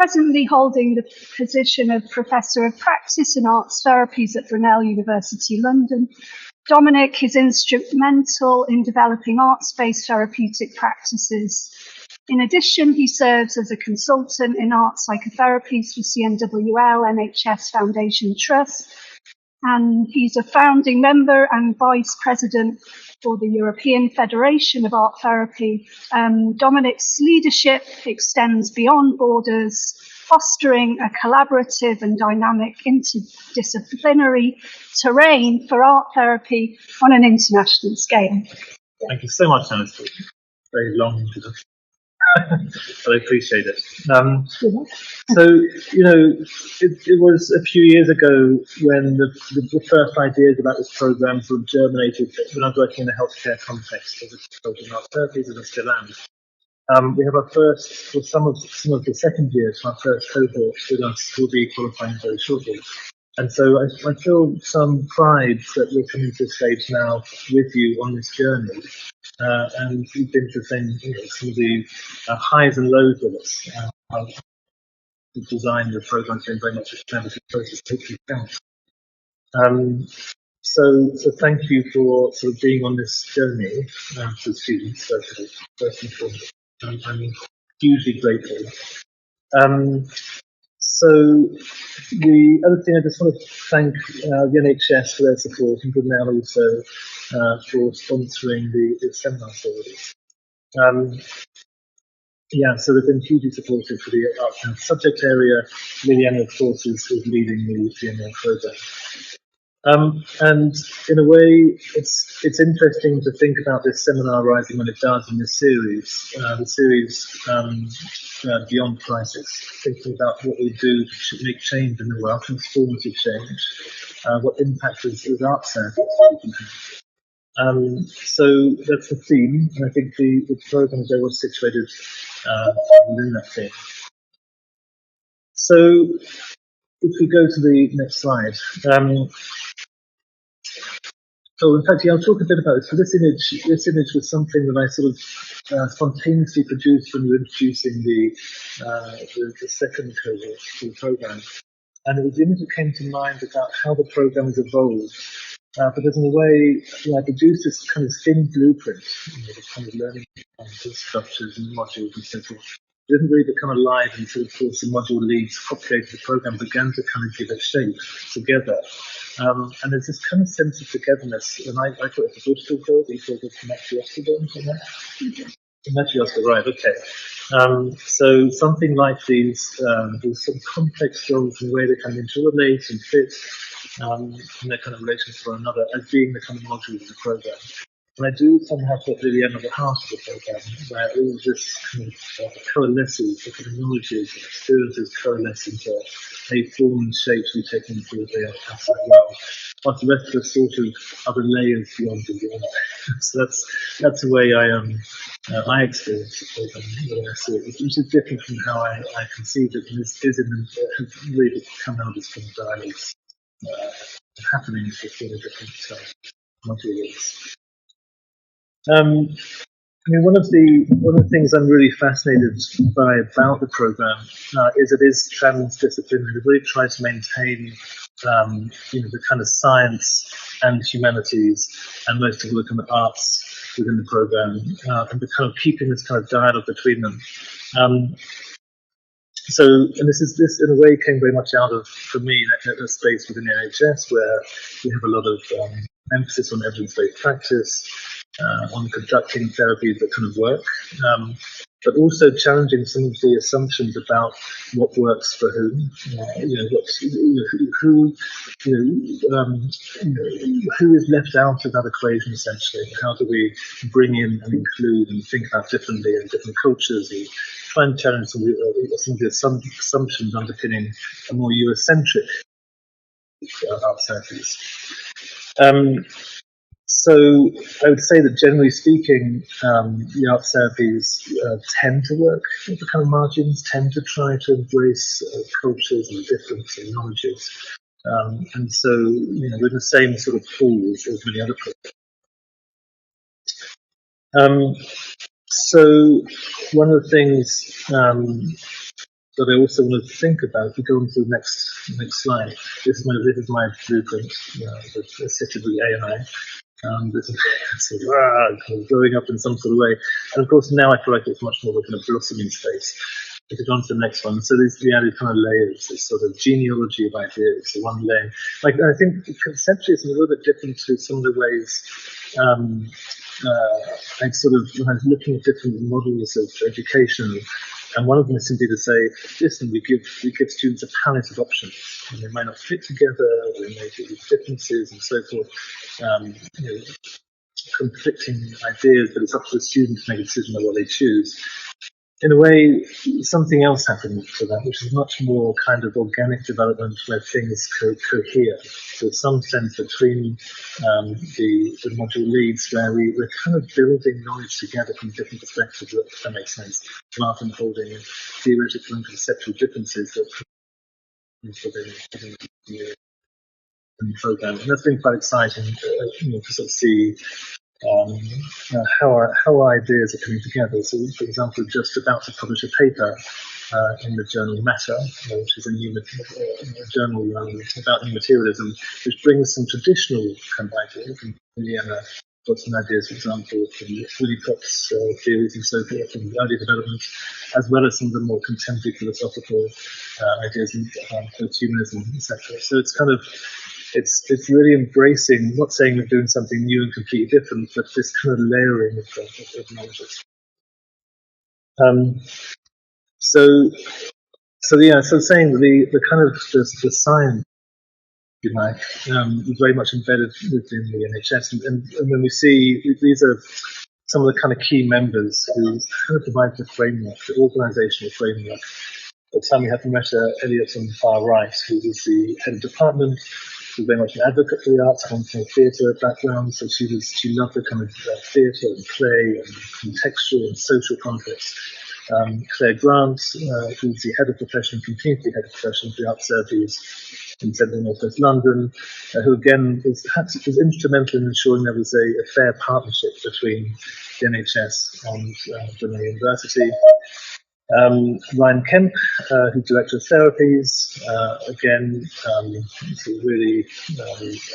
presently holding the position of Professor of Practice in Arts Therapies at Brunel University London. Dominic is instrumental in developing arts-based therapeutic practices. In addition, he serves as a consultant in art psychotherapies for CNWL NHS Foundation Trust, and he's a founding member and vice president for the European Federation of Art Therapy. Dominic's leadership extends beyond borders, fostering a collaborative and dynamic interdisciplinary terrain for art therapy on an international scale. Thank you so much, Anna. Very long introduction. But I appreciate it. So, it was a few years ago when the first ideas about this program sort of germinated when I was working in a healthcare context as a consultant in art therapies, and I still am. We have our first, for some of the second years, our first cohort with us will be qualifying very shortly. And so I feel some pride that we're coming to this stage now with you on this journey. And we've been to some of the highs and lows with us. The design of the program has been very much a collaborative process. Hopefully counts. So thank you for sort of being on this journey for students, first and foremost. I'm hugely grateful. So the other thing, I just want to thank the NHS for their support, and Brunel also for sponsoring the seminar series. So they've been hugely supportive for the arts and subject area. Liliana, of course, is leading the GML program. And in a way, it's interesting to think about this seminar rising when it does in this series, Beyond Crisis, thinking about what we do to make change in the world, transformative change, what impact is art therapy we can have. So that's the theme, and I think the program is very well situated within that theme. So if we go to the next slide. So in fact, I'll talk a bit about this. So this image was something that I sort of spontaneously produced when we were introducing the second cohort to the program. And it was the image that came to mind about how the program has evolved. Because in a way, I produced this kind of thin blueprint, the kind of learning structures and modules and so forth. It didn't really become alive until, of course, the module leads populated the program, began to kind of give it shape together. And there's this kind of sense of togetherness, and I thought it was a good field, you thought it was Oscar, right, okay. So something like these sort of complex roles and the way they kind of interrelate and fit, and their kind of relations to one another as being the kind of modules of the program. And I do somehow put Liliana at the heart of the program, where all this kind of coalesces, the kind of knowledges and experiences coalesce into a form and shapes we take into the outside world. Whilst the rest of us sort of other layers beyond and beyond. So that's the way I experience the program when I see it, which is different from how I conceived it, and this is really come out as kind of dialogues happening between the different modules. One of the things I'm really fascinated by about the program is it is transdisciplinary. It really tries to maintain, the kind of science and humanities, and most of the work on the arts within the program, and the kind of keeping this kind of dialogue between them. And this in a way came very much out of, for me, a space within the NHS where we have a lot of emphasis on evidence-based practice, on conducting therapies that kind of work, but also challenging some of the assumptions about what works for whom, who is left out of that equation essentially. How do we bring in and include and think about differently in different cultures, and try and challenge some of the assumptions underpinning a more Eurocentric art therapies. So I would say that generally speaking, the art therapies tend to work at the kind of margins, tend to try to embrace cultures and difference and knowledges. And so, we're in the same sort of pools as many other programs. So one of the things but I also want to think about, if we go on to the next slide, this is my blueprint, that's assisted with AI. This is kind of growing up in some sort of way. And of course, now I feel like it's much more of a kind of blossoming space. If we go on to the next one, so there's the added kind of layers, this sort of genealogy of ideas, the one layer. Like, I think conceptually it's a little bit different to some of the ways I sort of, when I was looking at different models of education, and one of them is simply to say, listen, we give students a palette of options, and they might not fit together, there may be differences and so forth, conflicting ideas, but it's up to the student to make a decision on what they choose. In a way, something else happened to that, which is much more kind of organic development where things cohere. So some sense between the module leads where we're kind of building knowledge together from different perspectives, if that makes sense, rather than holding theoretical and conceptual differences that within the program. And that's been quite exciting to sort of see how ideas are coming together. So, for example, just about to publish a paper in the journal Matter, which is a new journal about new materialism, which brings some traditional kind of ideas. And Indiana got some ideas, for example, from Willie Fox theories and so forth from the early development, as well as some of the more contemporary philosophical ideas around posthumanism, etc. So it's kind of it's really embracing, not saying we're doing something new and completely different, but this kind of layering of knowledge. So saying the kind of the science, if you like, is very much embedded within the NHS, and when we see these are some of the kind of key members who kind of provide the framework, the organisational framework. At the time we have Professor Elliott on the far right, who is the head of department. She was very much an advocate for the arts, comes from a theatre background, so she loved the kind of theatre and play and contextual and social context. Claire Grant, who's the head of profession, continues to be head of profession for the Art Therapies in Central and North West London, who again was instrumental in ensuring there was a fair partnership between the NHS and Brunel University. Ryan Kemp, who's Director of Therapies, again, really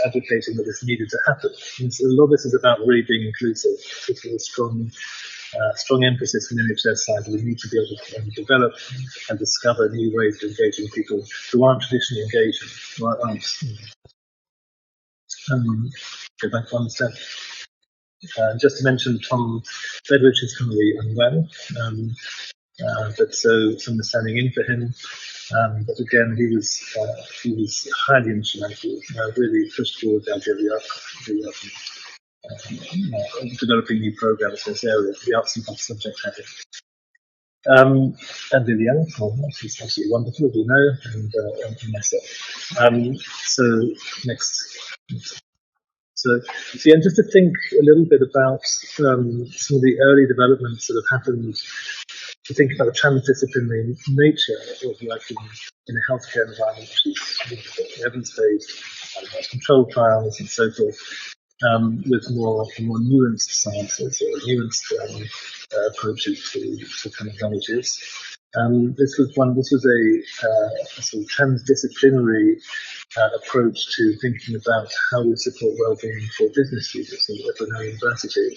advocating that this needed to happen. And so a lot of this is about really being inclusive. This is a strong emphasis from the NHS side that we need to be able to develop and discover new ways of engaging people who aren't traditionally engaging, who aren't. Go back to understand. Just to mention, Tom Bedrich is currently unwell. But so some are standing in for him. But again, he was highly instrumental, really pushed forward the idea of developing new programs in this area, the arts and subject matter. And Liliane, she's absolutely wonderful, as we know, and myself. So next. So and just to think a little bit about some of the early developments that have happened, to think about the transdisciplinary nature of working in a healthcare environment, which is evidence-based, control trials and so forth, with more nuanced sciences or nuanced approaches to kind of knowledges. This was a sort of transdisciplinary approach to thinking about how we support well-being for business users at Brunel University.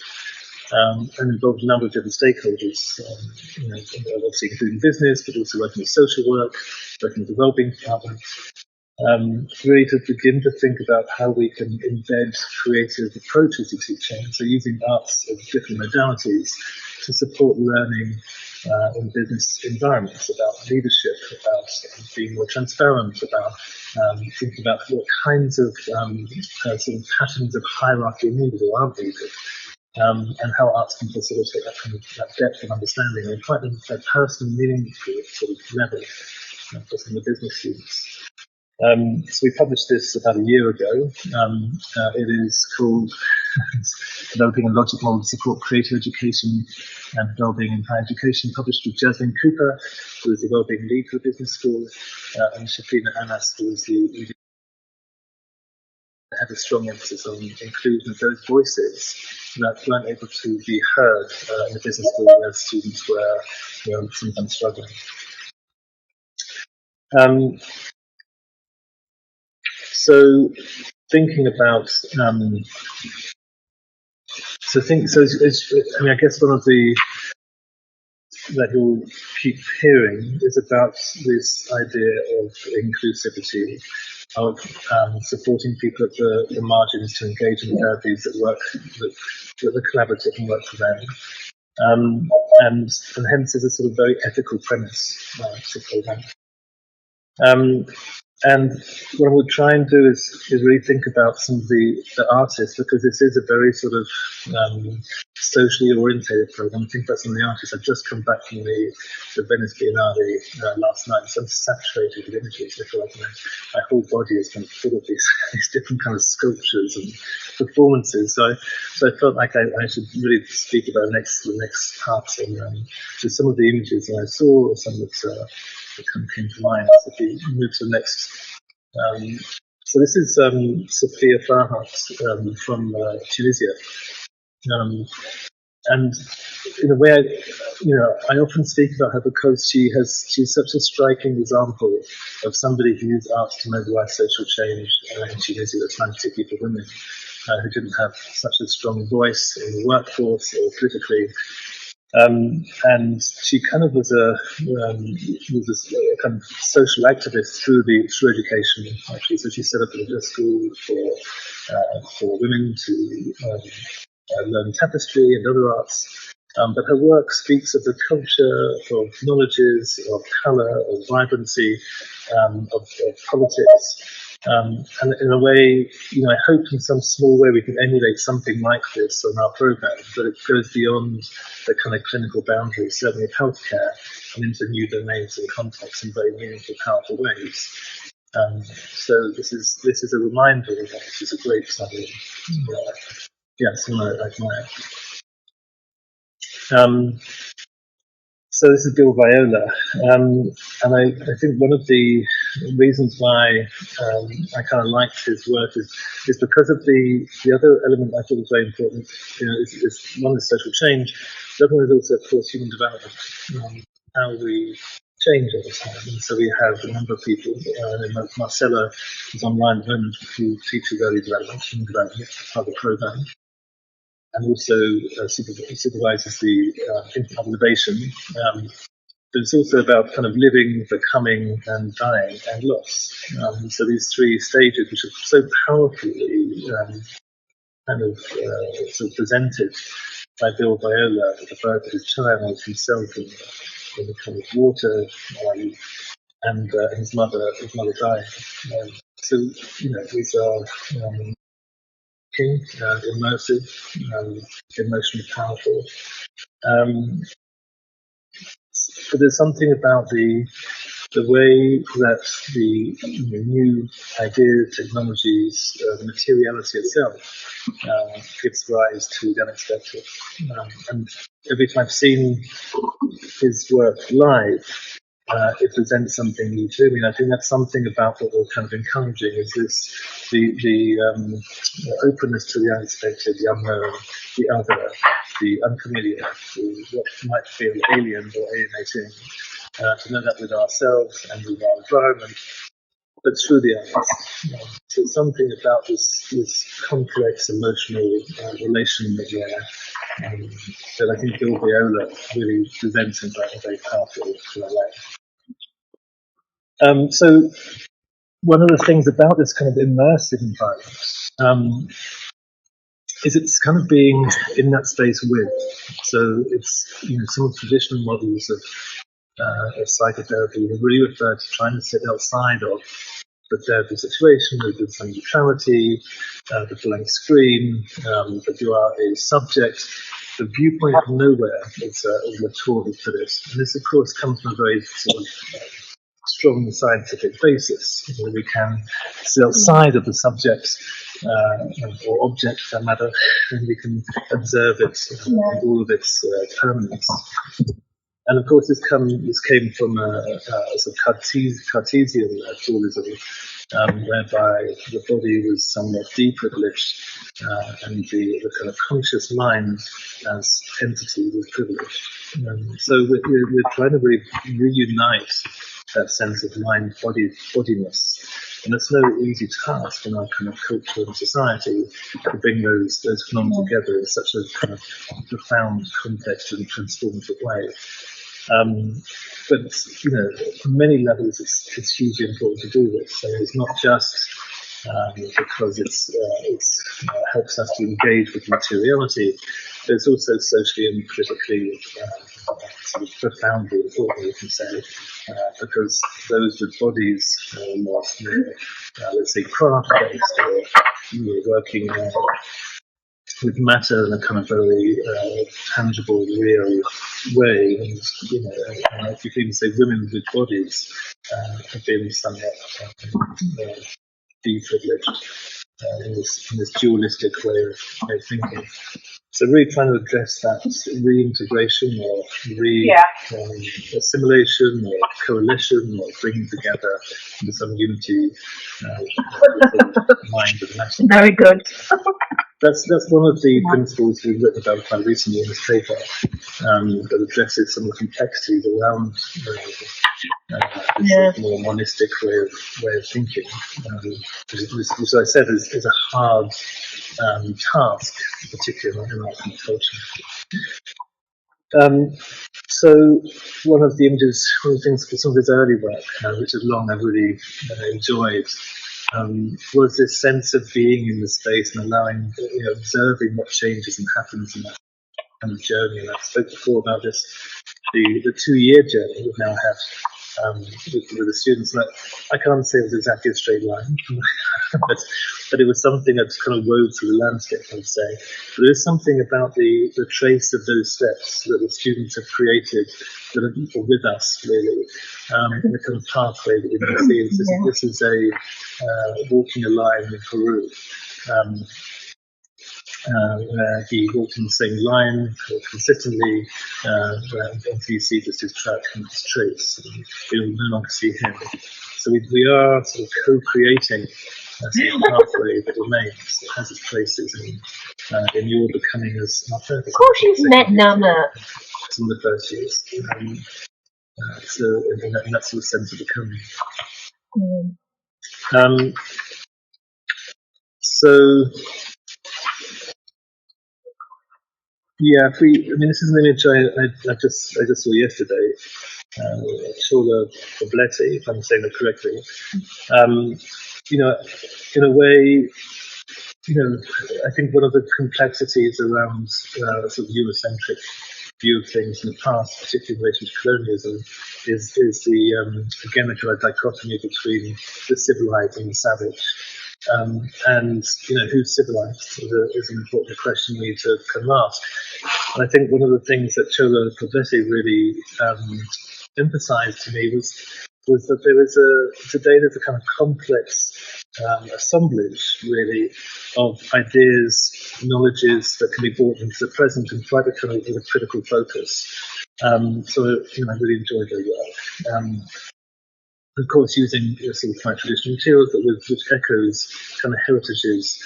And involved a number of different stakeholders, obviously including business, but also working with social work, working with the wellbeing department, really to begin to think about how we can embed creative approaches to teaching, so using arts of different modalities to support learning in business environments, about leadership, about being more transparent, about thinking about what kinds of sort of patterns of hierarchy are needed or aren't needed. And how arts can facilitate that depth of understanding and quite a personal, meaningful sort of level for some of the business students. So we published this about a year ago. It is called Developing a Logic Model to Support Creative Education and Wellbeing in Higher Education, published with Jasmine Cooper, who is the Wellbeing Lead for the Business School, and Shafina Anas, who is the had a strong emphasis on inclusion of those voices that weren't able to be heard in the business school where students were sometimes struggling. So thinking about I guess one of the that you'll keep hearing is about this idea of inclusivity, of supporting people at the margins to engage in therapies that are collaborative and work for them. And hence is a sort of very ethical premise to program. And what I would try and do is really think about some of the artists, because this is a very sort of socially orientated program. Think about some of the artists. I've just come back from the Venice Biennale last night, so I'm saturated with images. I feel like my whole body is kind of full of these different kind of sculptures and performances. So I felt like I should really speak about the next part. And so some of the images that I saw, some that kind of came to mind. So if we move to the next. So this is Sophia Farhat from Tunisia. And in a way, I often speak about her because she's such a striking example of somebody who used arts to mobilize social change in Tunisia at the time, particularly for women who didn't have such a strong voice in the workforce or politically. And she kind of was a kind of social activist through education, actually. So she set up a school for women to learn tapestry and other arts. But her work speaks of the culture, of knowledges, of colour, of vibrancy, of politics. And in a way, I hope in some small way we can emulate something like this on our programme, but it goes beyond the kind of clinical boundaries, certainly of healthcare, and into new domains and contexts in very meaningful, powerful ways. So this is a reminder that this is a great study. Someone I admire. So this is Bill Viola, and I think one of the reasons why I kind of liked his work is because of the other element I thought was very important. Is one is social change. The other one is also, of course, human development. How we change over time. And so we have a number of people. Marcella is online at the moment, who teaches early development, human development, part of the program, and also supervises the innovation. But it's also about kind of living, becoming, and dying, and loss. So these three stages, which are so powerfully sort of presented by Bill Viola, the birth of his child, himself in the kind of water, and his mother died. So these are immersive, emotionally powerful. But there's something about the way that the new ideas, technologies, the materiality itself gives rise to the unexpected. And every time I've seen his work live, it presents something new to me. And I think that's something about what we're kind of encouraging is the openness to the unexpected, the unknown, the other, the unfamiliar, what might feel alien or alienating. To know that with ourselves and with our environment, but through the arts. So something about this complex emotional relation that I think Bill Viola really presents in a very powerful way. So one of the things about this kind of immersive environment is it's kind of being in that space with. So it's some of the traditional models of psychotherapy have really referred to trying to sit outside of the therapy situation, with some neutrality, the blank screen, that you are a subject. The viewpoint from nowhere is a tool for this. And this, of course, comes from a very sort of strong scientific basis. We can sit outside of the subject or object, for that matter, and we can observe it in all of its permanence. And of course, this came from a sort of Cartesian dualism, whereby the body was somewhat deprivileged, and the kind of conscious mind as entity was privileged. So we're trying to really reunite that sense of mind-bodiness. And it's no easy task in our kind of culture and society to bring those phenomena together in such a kind of profound, complex and transformative way. But on many levels, it's hugely important to do this. So it's not just because it helps us to engage with materiality, but it's also socially and politically sort of profoundly important, you can say, because those with bodies more, let's say, craft-based or working with matter in a kind of very tangible, real way. And, if you can even say women with bodies have been somewhat deprivileged in this dualistic way of thinking. So really trying to address that reintegration or assimilation or coalition or bringing together into some unity mind and matter. Very good. That's one of the principles we've written about quite recently in this paper that addresses some of the complexities around this more monistic way of thinking, which I said is a hard task, particularly in our culture. So one of the things for some of his early work, which is long I've really enjoyed, was this sense of being in the space and allowing, observing what changes and happens in that kind of journey. And I spoke before about this, the 2-year journey we've now had with the students. And I can't say it was exactly a straight line, but it was something that kind of wove through the landscape, I would say. But there is something about the trace of those steps that the students have created that are with us, really, in the kind of pathway that we can see. This is a walking a line in Peru. Where he walked in the same line consistently until you see just his track and his trace. And you'll no longer see him. So we are sort of co-creating a sort of pathway that remains, that has its places in your becoming as our purpose. Of course, you've met Nana. Some of the first years. So in that sort of sense of becoming. So. Yeah, this is an image I just saw yesterday. Chola Poblete, if I'm saying that correctly. In a way, I think one of the complexities around sort of Eurocentric view of things in the past, particularly in relation to colonialism, is the again the kind of dichotomy between the civilized and the savage. And who's civilized is an important question we need to kind of ask. And I think one of the things that Chola Poblete really emphasized to me was that today there's a kind of complex assemblage, really, of ideas, knowledges that can be brought into the present and try to kind of give a critical focus. So I really enjoyed their work. Of course, using sort of quite traditional materials, but which echoes kind of heritages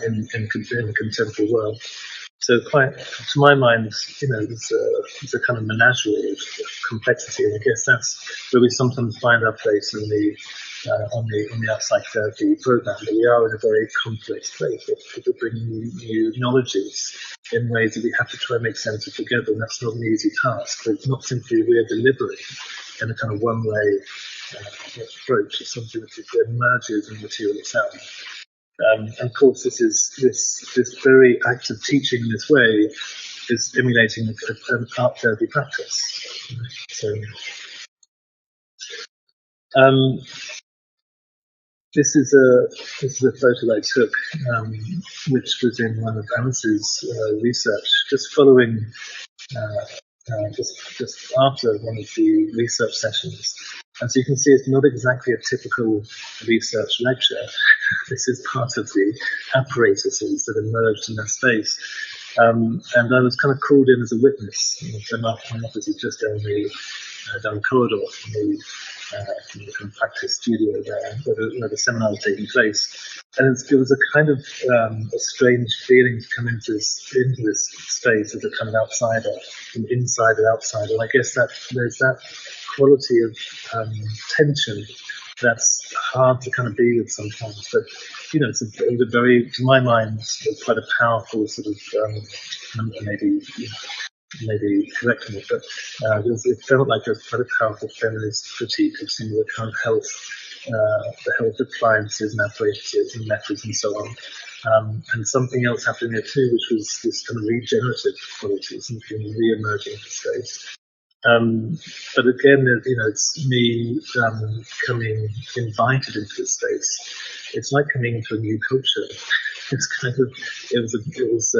in the contemporary world. So, quite to my mind, it's a kind of menagerie of complexity, and I guess that's where we sometimes find our place in the on the Art Psychotherapy Programme. That we are in a very complex place. We're bringing new knowledges in ways that we have to try and make sense of together, and that's not an easy task. But it's not simply we're delivering in a kind of one-way approach. It's something that emerges in the material itself. And of course, this very act of teaching in this way is emulating an art therapy practice. So, this is a photo that I took, which was in one of Alice's research, just following. Just after one of the research sessions. And so you can see it's not exactly a typical research lecture. This is part of the apparatuses that emerged in that space. And I was kind of called in as a witness. So my office is just down the corridor from the practice studio there, where the seminar was taking place. And it was a kind of a strange feeling to come into this space as a kind of outsider, an inside and outsider. And I guess that there's that quality of tension that's hard to kind of be with sometimes. But it's a very, to my mind, quite a powerful sort of maybe correct me, but it felt like a quite a powerful feminist critique of some of the kind of the health appliances and apparatus and methods and so on. And something else happening there too, which was this kind of regenerative quality, something re-emerging in the space. But again, it's me coming invited into this space. It's like coming into a new culture. It's kind of it was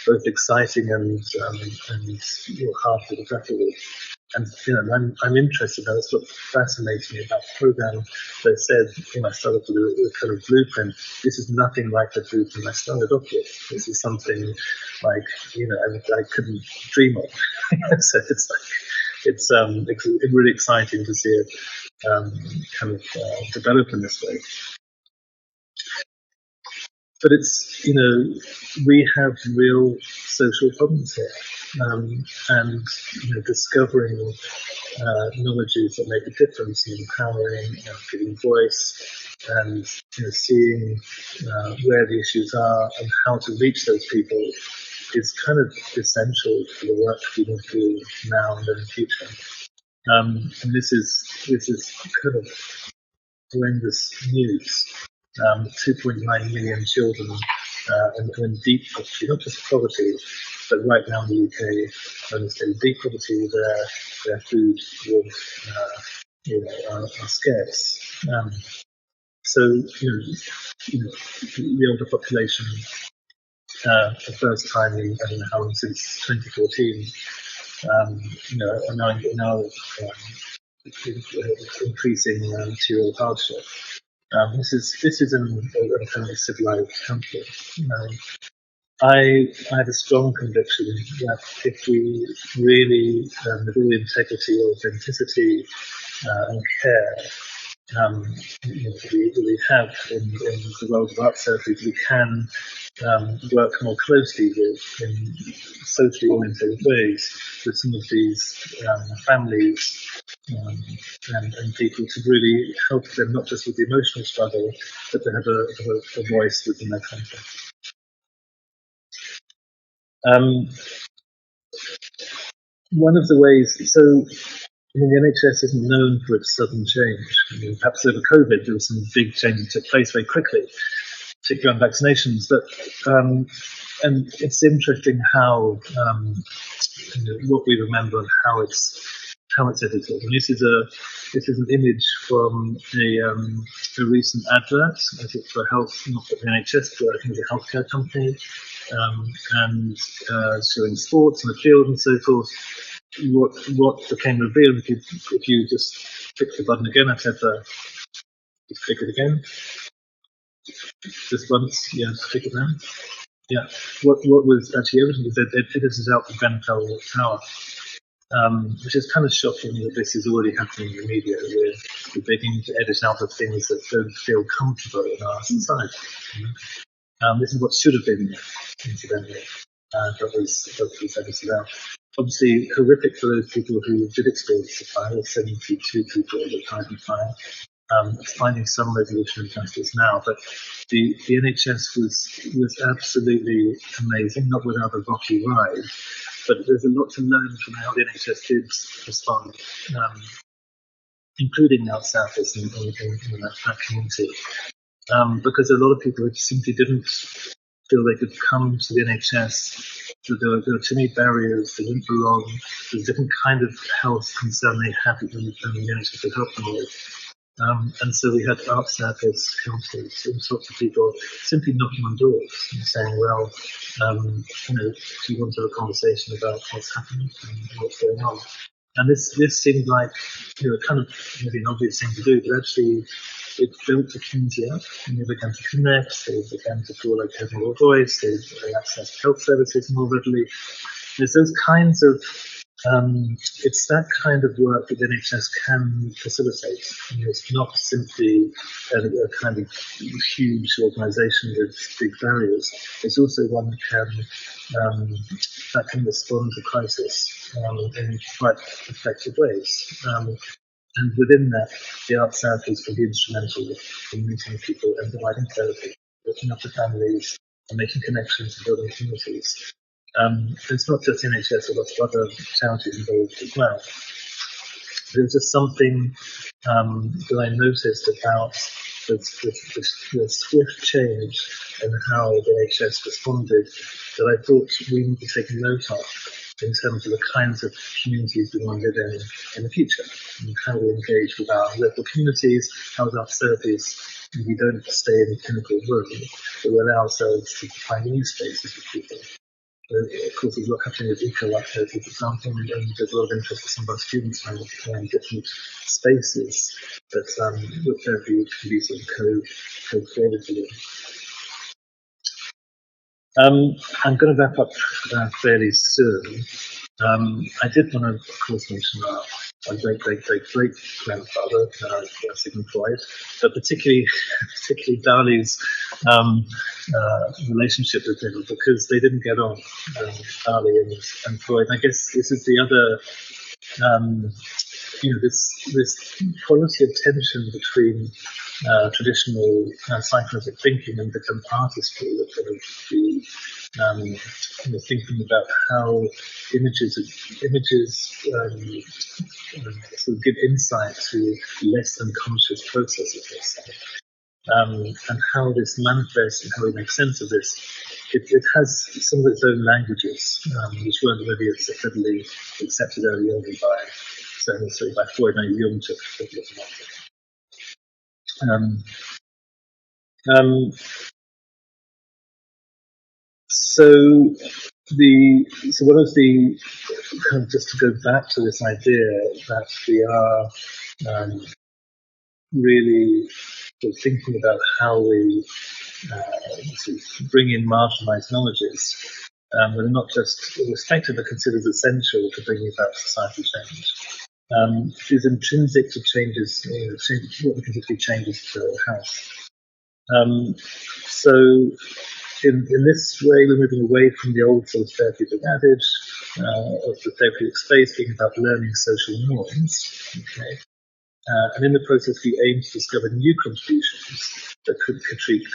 both exciting and hard to grapple with. And I'm interested. That's what fascinates me about the program. They said I started with a kind of blueprint. This is nothing like the blueprint I started off with. This is something like I couldn't dream of. So it's really exciting to see it develop in this way. But we have real social problems here, and discovering knowledges that make a difference, and empowering, giving voice, and seeing where the issues are and how to reach those people is kind of essential for the work we need to do now and in the future. And this is kind of horrendous news. 2.9 million children in deep poverty, not just poverty, but right now in the UK, in deep poverty where their food are scarce. So the older population, for the first time in I don't know how long, since 2014, are now increasing material hardship. This is a kind of civilized country. I have a strong conviction that if we really, with all integrity, authenticity, and care, we have in the world of art therapy, we can work more closely in socially oriented ways with some of these families and people to really help them, not just with the emotional struggle, but to have a voice within their context. One of the ways, the NHS isn't known for its sudden change. Perhaps over COVID, there was some big changes that took place very quickly, particularly on vaccinations. But and it's interesting how what we remember and how it's edited. And this is an image from a recent advert. I think for health, not for the NHS, but I think it's a healthcare company, and showing sports and the field and so forth. What became revealed if you just click the button again, I said just click it again. Just once, click it down. Yeah. What was actually evident is that they figured this out with Grenfell Tower. Which is kind of shocking that this is already happening in the media. We're beginning to edit out the things that don't feel comfortable in our society. This is what should have been there, incidentally, that was edited out. Obviously, horrific for those people who did experience the fire. 72 people that died in fire. Finding some resolution of justice now, but the NHS was absolutely amazing, not without a rocky ride. But there's a lot to learn from how the NHS did respond, including now Southwest in that community, because a lot of people simply didn't feel they could come to the NHS. There were too many barriers, they didn't belong, there's a different kind of health concern they had that the NHS could help them with. And so we had art therapists, counsellors, all sorts of people simply knocking on doors and saying, well, do you want to have a conversation about what's happening and what's going on? And this seemed like, kind of maybe an obvious thing to do, but actually it built the community up, and they began to connect, they began to feel like they had more voice, they accessed health services more readily. There's those kinds of It's that kind of work that the NHS can facilitate. It's not simply a kind of huge organisation with big barriers. It's also one that can respond to crisis in quite effective ways. And within that, the art therapies can be instrumental in meeting people and providing therapy, looking after families, and making connections and building communities. It's not just NHS, a lot of other charities involved as well. There's just something that I noticed about the swift change in how the NHS responded that I thought we need to take note of in terms of the kinds of communities we want to live in the future, and how we engage with our local communities, how our therapies, we don't stay in the clinical room, but we allow ourselves to find new spaces for people. Of course, there's a lot happening with eco-art therapy, for example, and there's a lot of interest for some of our students in different spaces that with therapy can be sort of co-created with. I'm going to wrap up fairly soon. I did want to, of course, mention our great-great-great-great-grandfather, Sigmund Freud, but particularly Dali's relationship with him, because they didn't get on, Dali and Freud. And I guess this is the other, this quality of tension between traditional psychoanalytic thinking and the kind of artistry that kind of the thinking about how images sort of give insight to less than conscious processes, let's say. And how this manifests and how we make sense of this. It has some of its own languages, which weren't really readily accepted early on by Freud and Jung took So one of the kind of, just to go back to this idea that we are really sort of thinking about how we sort of bring in marginalised knowledges, that are not just respected but considered essential to bringing about societal change. Is intrinsic to changes, what we consider to be changes to the house. So in this way, we're moving away from the old sort of therapeutic adage of the therapeutic space being about learning social norms. Okay. And in the process, we aim to discover new contributions that could critique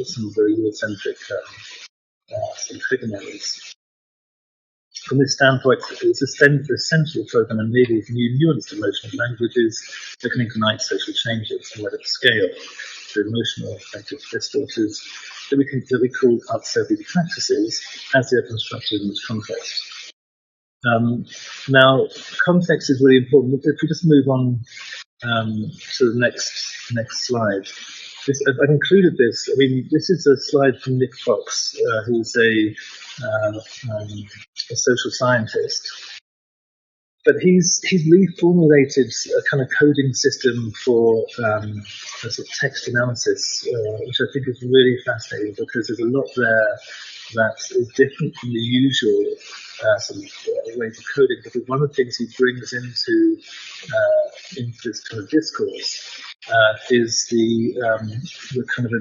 some very Eurocentric trigonomies. From this standpoint, it's essential program and maybe new nuanced emotional languages that can ignite social changes and let it scale to emotional affective discourses that we call art therapy practices as they are constructed in this context. Now, context is really important. If we just move on to the next slide. I've included this. I mean, this is a slide from Nick Fox, who's a social scientist. But he's reformulated a kind of coding system for a sort of text analysis, which I think is really fascinating because there's a lot there that is different from the usual sort of ways of coding. Because one of the things he brings into this kind of discourse is the kind of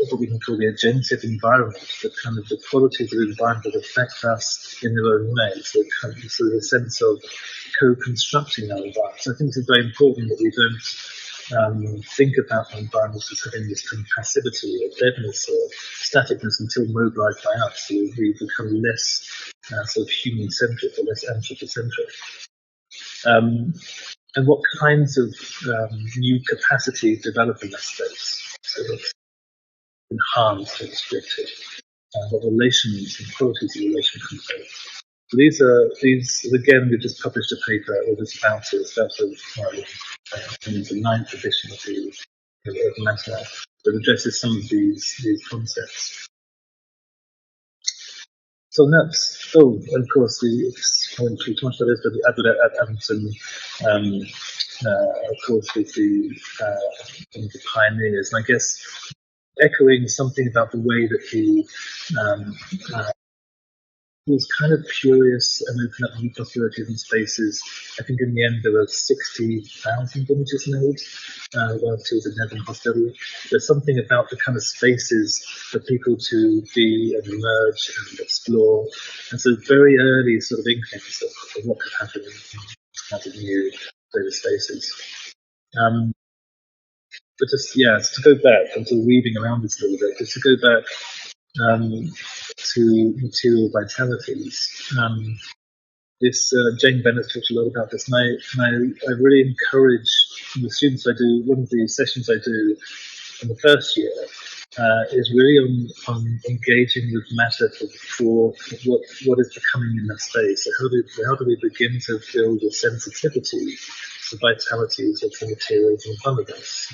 what we can call the agentive environment, the kind of the qualities of the environment that affect us in their own way. So kind of sort of a sense of co-constructing our environment. So I think it's very important that we don't think about our environments as having this kind of passivity or deadness or staticness until mobilized by us. So we become less sort of human-centric or less anthropocentric. And what kinds of new capacities develop in that space, sort of enhanced and restricted, what relations and qualities of relation confer. So these again, we just published a paper with this about it. That's the 9th edition of the matter that addresses some of these concepts. So that's, and of course, I won't too much about this, but the Abington, of course, with one of the pioneers, and I guess echoing something about the way that he was kind of curious and open up new possibilities and spaces. I think in the end there were 60,000 images made whilst he was in Heaven Hostelry. There's something about the kind of spaces for people to be and emerge and explore. And so very early sort of inklings of what could happen in new creative spaces. But just, yeah, to go back, I'm sort of weaving around this a little bit, just to go back to material vitalities. This Jane Bennett talked a lot about this, and I really encourage the students I do. One of the sessions I do in the first year is really on engaging with matter for what is becoming in that space. So how do we begin to build a sensitivity to vitalities of the materials in front of us?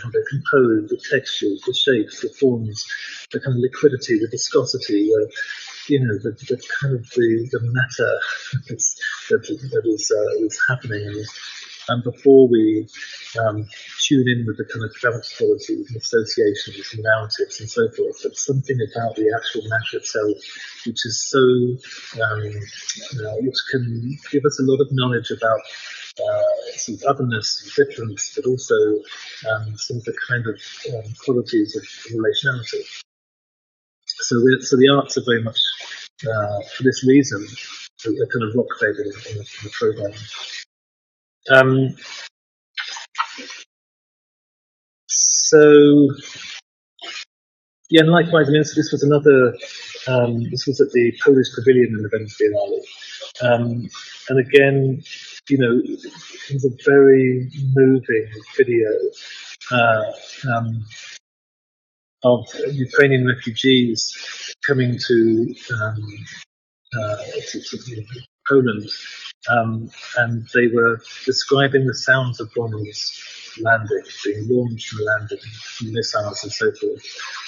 How they're composed, the textures, the shapes, the forms, the kind of liquidity, the viscosity, the kind of the matter that is happening. And before we tune in with the kind of gravity qualities and associations and narratives and so forth, but something about the actual matter itself, which is so, which can give us a lot of knowledge about some otherness and difference, but also some of the kind of qualities of relationality. So the arts are very much, for this reason, a kind of rock cradle in the programme. So, yeah, and likewise, I mean, so this was another, this was at the Polish Pavilion in the Venice Biennale. And again, it was a very moving video of Ukrainian refugees coming to Poland, and they were describing the sounds of bombs landing, being launched and landing, missiles and so forth.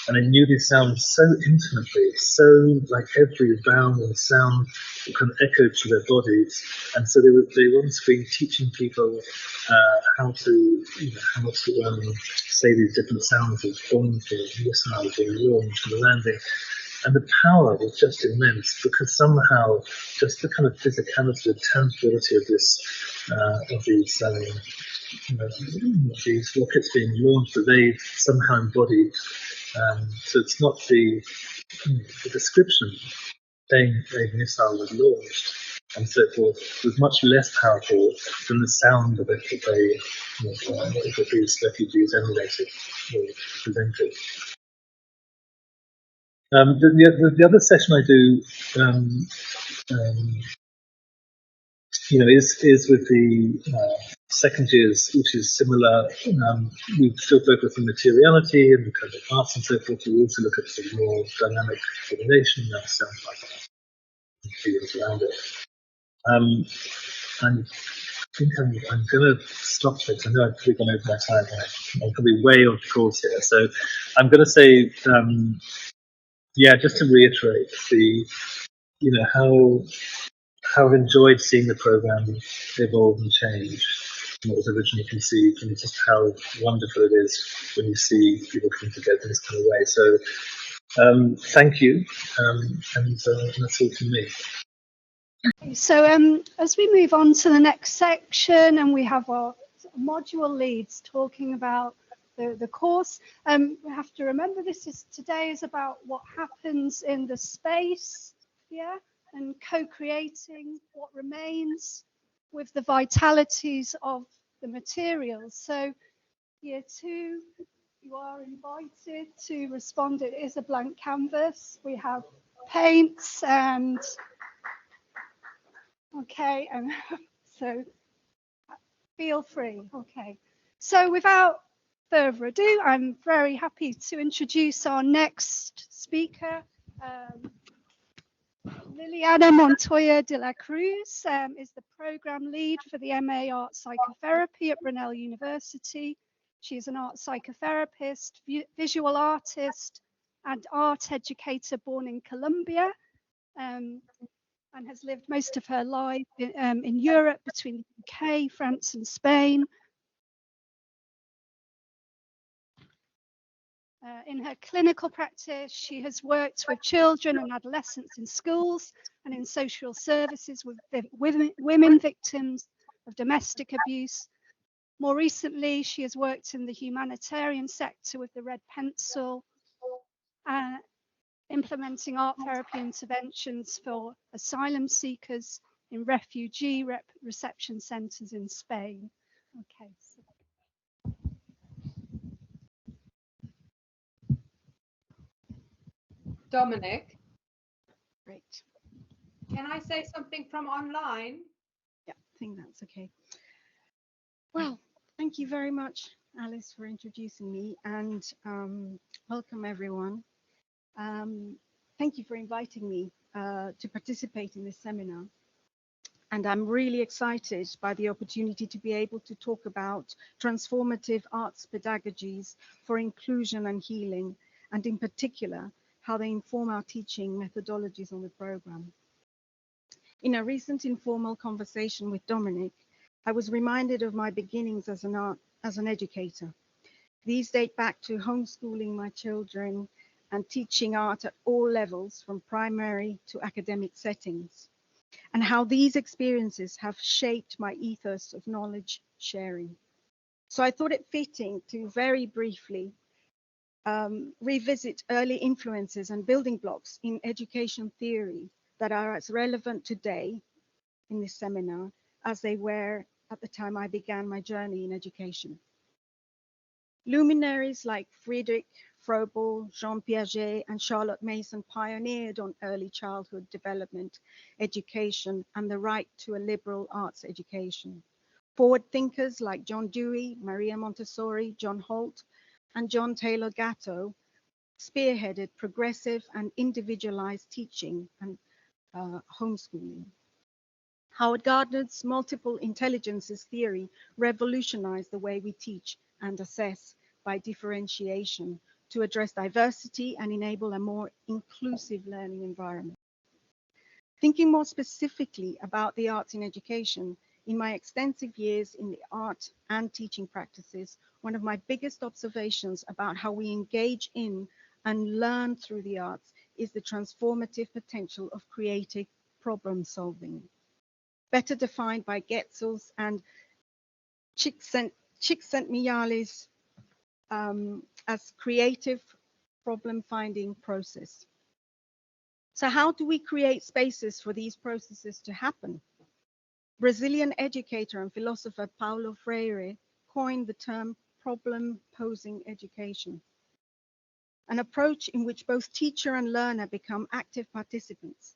And I knew these sounds so intimately, so like every vowel and sound kind of echoed through their bodies. And so they were on screen teaching people how to say these different sounds of bombs being missiles being launched and landing. And the power was just immense because somehow just the kind of physicality, the tangibility of this, of these rockets being launched that they somehow embodied. So it's not the description saying a missile was launched and so forth was much less powerful than the sound of it that these refugees emulated or presented. The other session I do, is with the second years, which is similar. We still focus on materiality and the kind of arts and so forth. We also look at some more dynamic coordination that sounds like feelings around it. And I think I'm going to stop it. I know I've probably gone over my time. I'm probably way off course here. So I'm going to say, just to reiterate how I've enjoyed seeing the programme evolve and change from what was originally conceived, and just how wonderful it is when you see people come together in this kind of way. So thank you, and that's all from me. So as we move on to the next section, and we have our module leads talking about the course, we have to remember today is about what happens in the space, and co-creating what remains with the vitalities of the materials. So year 2, you are invited to respond. It is a blank canvas. We have paints and and so feel free. So without further ado, I'm very happy to introduce our next speaker. Liliana Montoya de la Cruz is the program lead for the MA Art Psychotherapy at Brunel University. She is an art psychotherapist, visual artist, and art educator born in Colombia, and has lived most of her life in Europe between the UK, France, and Spain. In her clinical practice, she has worked with children and adolescents in schools and in social services with women victims of domestic abuse. More recently, she has worked in the humanitarian sector with the Red Pencil, implementing art therapy interventions for asylum seekers in refugee reception centres in Spain. Okay. Dominic. Great. Can I say something from online? Yeah, I think that's okay. Well, thank you very much, Alice, for introducing me, and welcome everyone. Thank you for inviting me to participate in this seminar. And I'm really excited by the opportunity to be able to talk about transformative arts pedagogies for inclusion and healing, and in particular, how they inform our teaching methodologies on the programme. In a recent informal conversation with Dominic, I was reminded of my beginnings as an educator. These date back to homeschooling my children and teaching art at all levels, from primary to academic settings, and how these experiences have shaped my ethos of knowledge sharing. So I thought it fitting to very briefly revisit early influences and building blocks in education theory that are as relevant today in this seminar as they were at the time I began my journey in education. Luminaries like Friedrich Froebel, Jean Piaget, and Charlotte Mason pioneered on early childhood development, education, and the right to a liberal arts education. Forward thinkers like John Dewey, Maria Montessori, John Holt, and John Taylor Gatto spearheaded progressive and individualized teaching and homeschooling. Howard Gardner's multiple intelligences theory revolutionized the way we teach and assess by differentiation to address diversity and enable a more inclusive learning environment. Thinking more specifically about the arts in education, in my extensive years in the art and teaching practices, one of my biggest observations about how we engage in and learn through the arts is the transformative potential of creative problem solving, better defined by Getzels and Csikszentmihalyi's as creative problem finding process. So how do we create spaces for these processes to happen? Brazilian educator and philosopher Paulo Freire coined the term problem posing education, an approach in which both teacher and learner become active participants.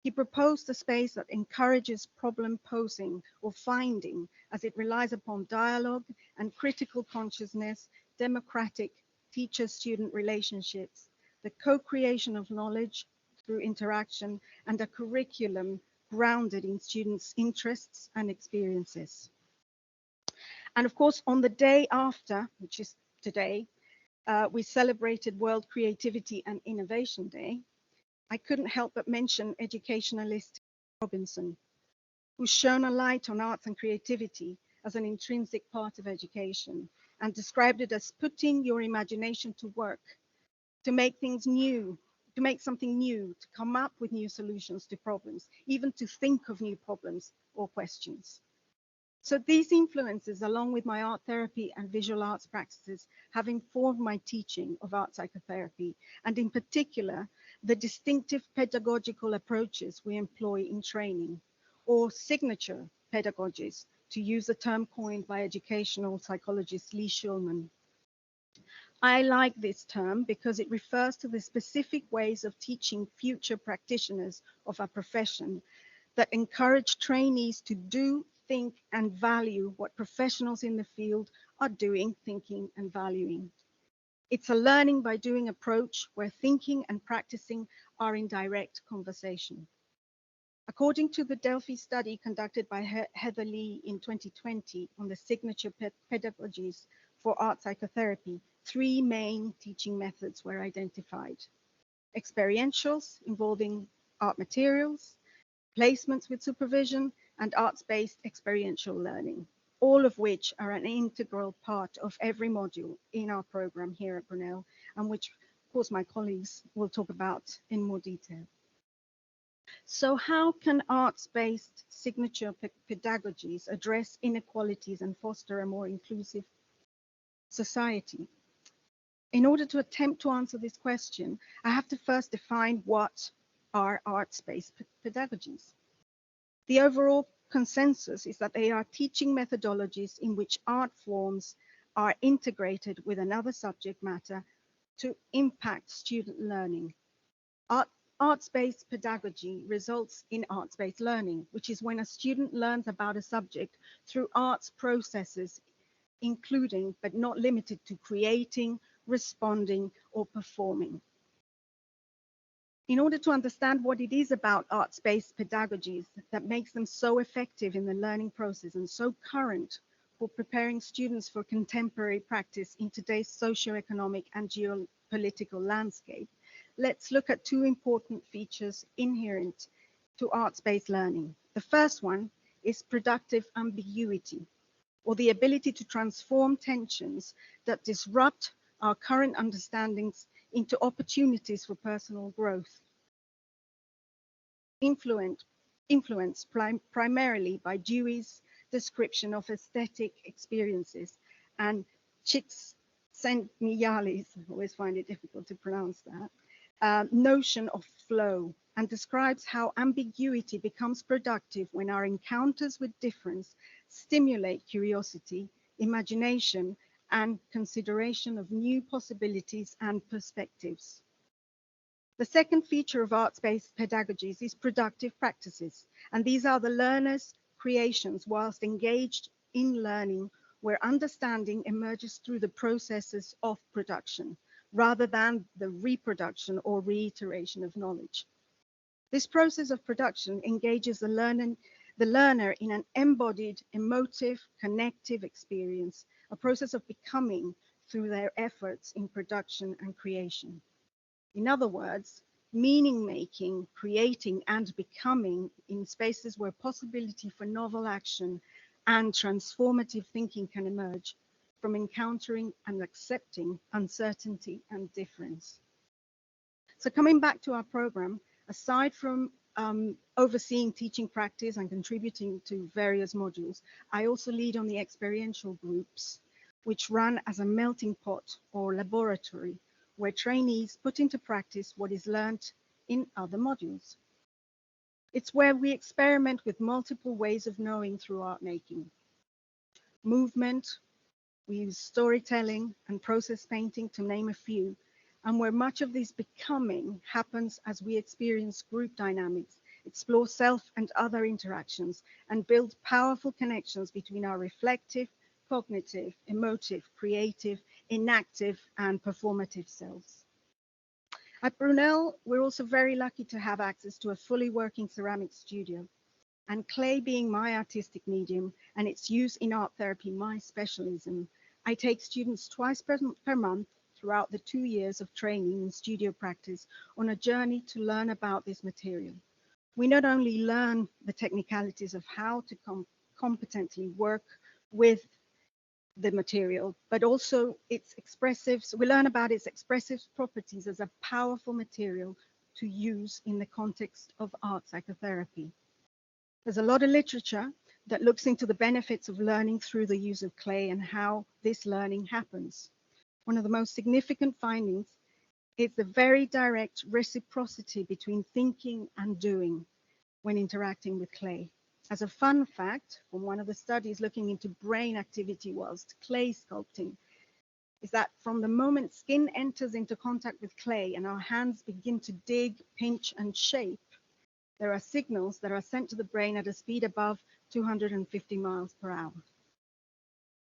He proposed a space that encourages problem posing or finding, as it relies upon dialogue and critical consciousness, democratic teacher-student relationships, the co-creation of knowledge through interaction, and a curriculum grounded in students' interests and experiences. And of course, on the day after, which is today, we celebrated World Creativity and Innovation Day. I couldn't help but mention educationalist Robinson, who's shone a light on arts and creativity as an intrinsic part of education and described it as putting your imagination to work, to make things new, to make something new, to come up with new solutions to problems, even to think of new problems or questions. So these influences, along with my art therapy and visual arts practices, have informed my teaching of art psychotherapy, and in particular, the distinctive pedagogical approaches we employ in training, or signature pedagogies, to use a term coined by educational psychologist Lee Shulman. I like this term because it refers to the specific ways of teaching future practitioners of our profession that encourage trainees to do, think, and value what professionals in the field are doing, thinking, and valuing. It's a learning by doing approach where thinking and practicing are in direct conversation. According to the Delphi study conducted by Heather Lee in 2020 on the signature pedagogies for art psychotherapy, 3 main teaching methods were identified: experientials involving art materials, placements with supervision, and arts-based experiential learning, all of which are an integral part of every module in our program here at Brunel and which, of course, my colleagues will talk about in more detail. So how can arts-based signature pedagogies address inequalities and foster a more inclusive society? In order to attempt to answer this question, I have to first define what are arts-based pedagogies. The overall consensus is that they are teaching methodologies in which art forms are integrated with another subject matter to impact student learning. Arts-based pedagogy results in arts-based learning, which is when a student learns about a subject through arts processes, including but not limited to creating, responding, or performing. In order to understand what it is about arts-based pedagogies that makes them so effective in the learning process and so current for preparing students for contemporary practice in today's socio-economic and geopolitical landscape, let's look at two important features inherent to arts-based learning. The first one is productive ambiguity, or the ability to transform tensions that disrupt our current understandings into opportunities for personal growth. Influenced primarily by Dewey's description of aesthetic experiences and Csikszentmihalyi's, I always find it difficult to pronounce that, notion of flow, and describes how ambiguity becomes productive when our encounters with difference stimulate curiosity, imagination, and consideration of new possibilities and perspectives. The second feature of arts-based pedagogies is productive practices, and these are the learner's creations whilst engaged in learning, where understanding emerges through the processes of production, rather than the reproduction or reiteration of knowledge. This process of production engages the learner in an embodied, emotive, connective experience, a process of becoming through their efforts in production and creation. In other words, meaning-making, creating, and becoming in spaces where possibility for novel action and transformative thinking can emerge from encountering and accepting uncertainty and difference. So coming back to our program, aside from overseeing teaching practice and contributing to various modules, I also lead on the experiential groups, which run as a melting pot or laboratory, where trainees put into practice what is learned in other modules. It's where we experiment with multiple ways of knowing through art making. Movement, we use storytelling and process painting, to name a few, and where much of this becoming happens as we experience group dynamics, explore self and other interactions, and build powerful connections between our reflective, cognitive, emotive, creative, inactive, and performative selves. At Brunel, we're also very lucky to have access to a fully working ceramic studio, and clay being my artistic medium and its use in art therapy my specialism, I take students twice per month throughout the 2 years of training in studio practice on a journey to learn about this material. We not only learn the technicalities of how to competently work with the material, but also its expressive, we learn about its expressive properties as a powerful material to use in the context of art psychotherapy. There's a lot of literature that looks into the benefits of learning through the use of clay and how this learning happens. One of the most significant findings is the very direct reciprocity between thinking and doing when interacting with clay. As a fun fact, from one of the studies looking into brain activity whilst clay sculpting, is that from the moment skin enters into contact with clay and our hands begin to dig, pinch, and shape, there are signals that are sent to the brain at a speed above 250 miles per hour.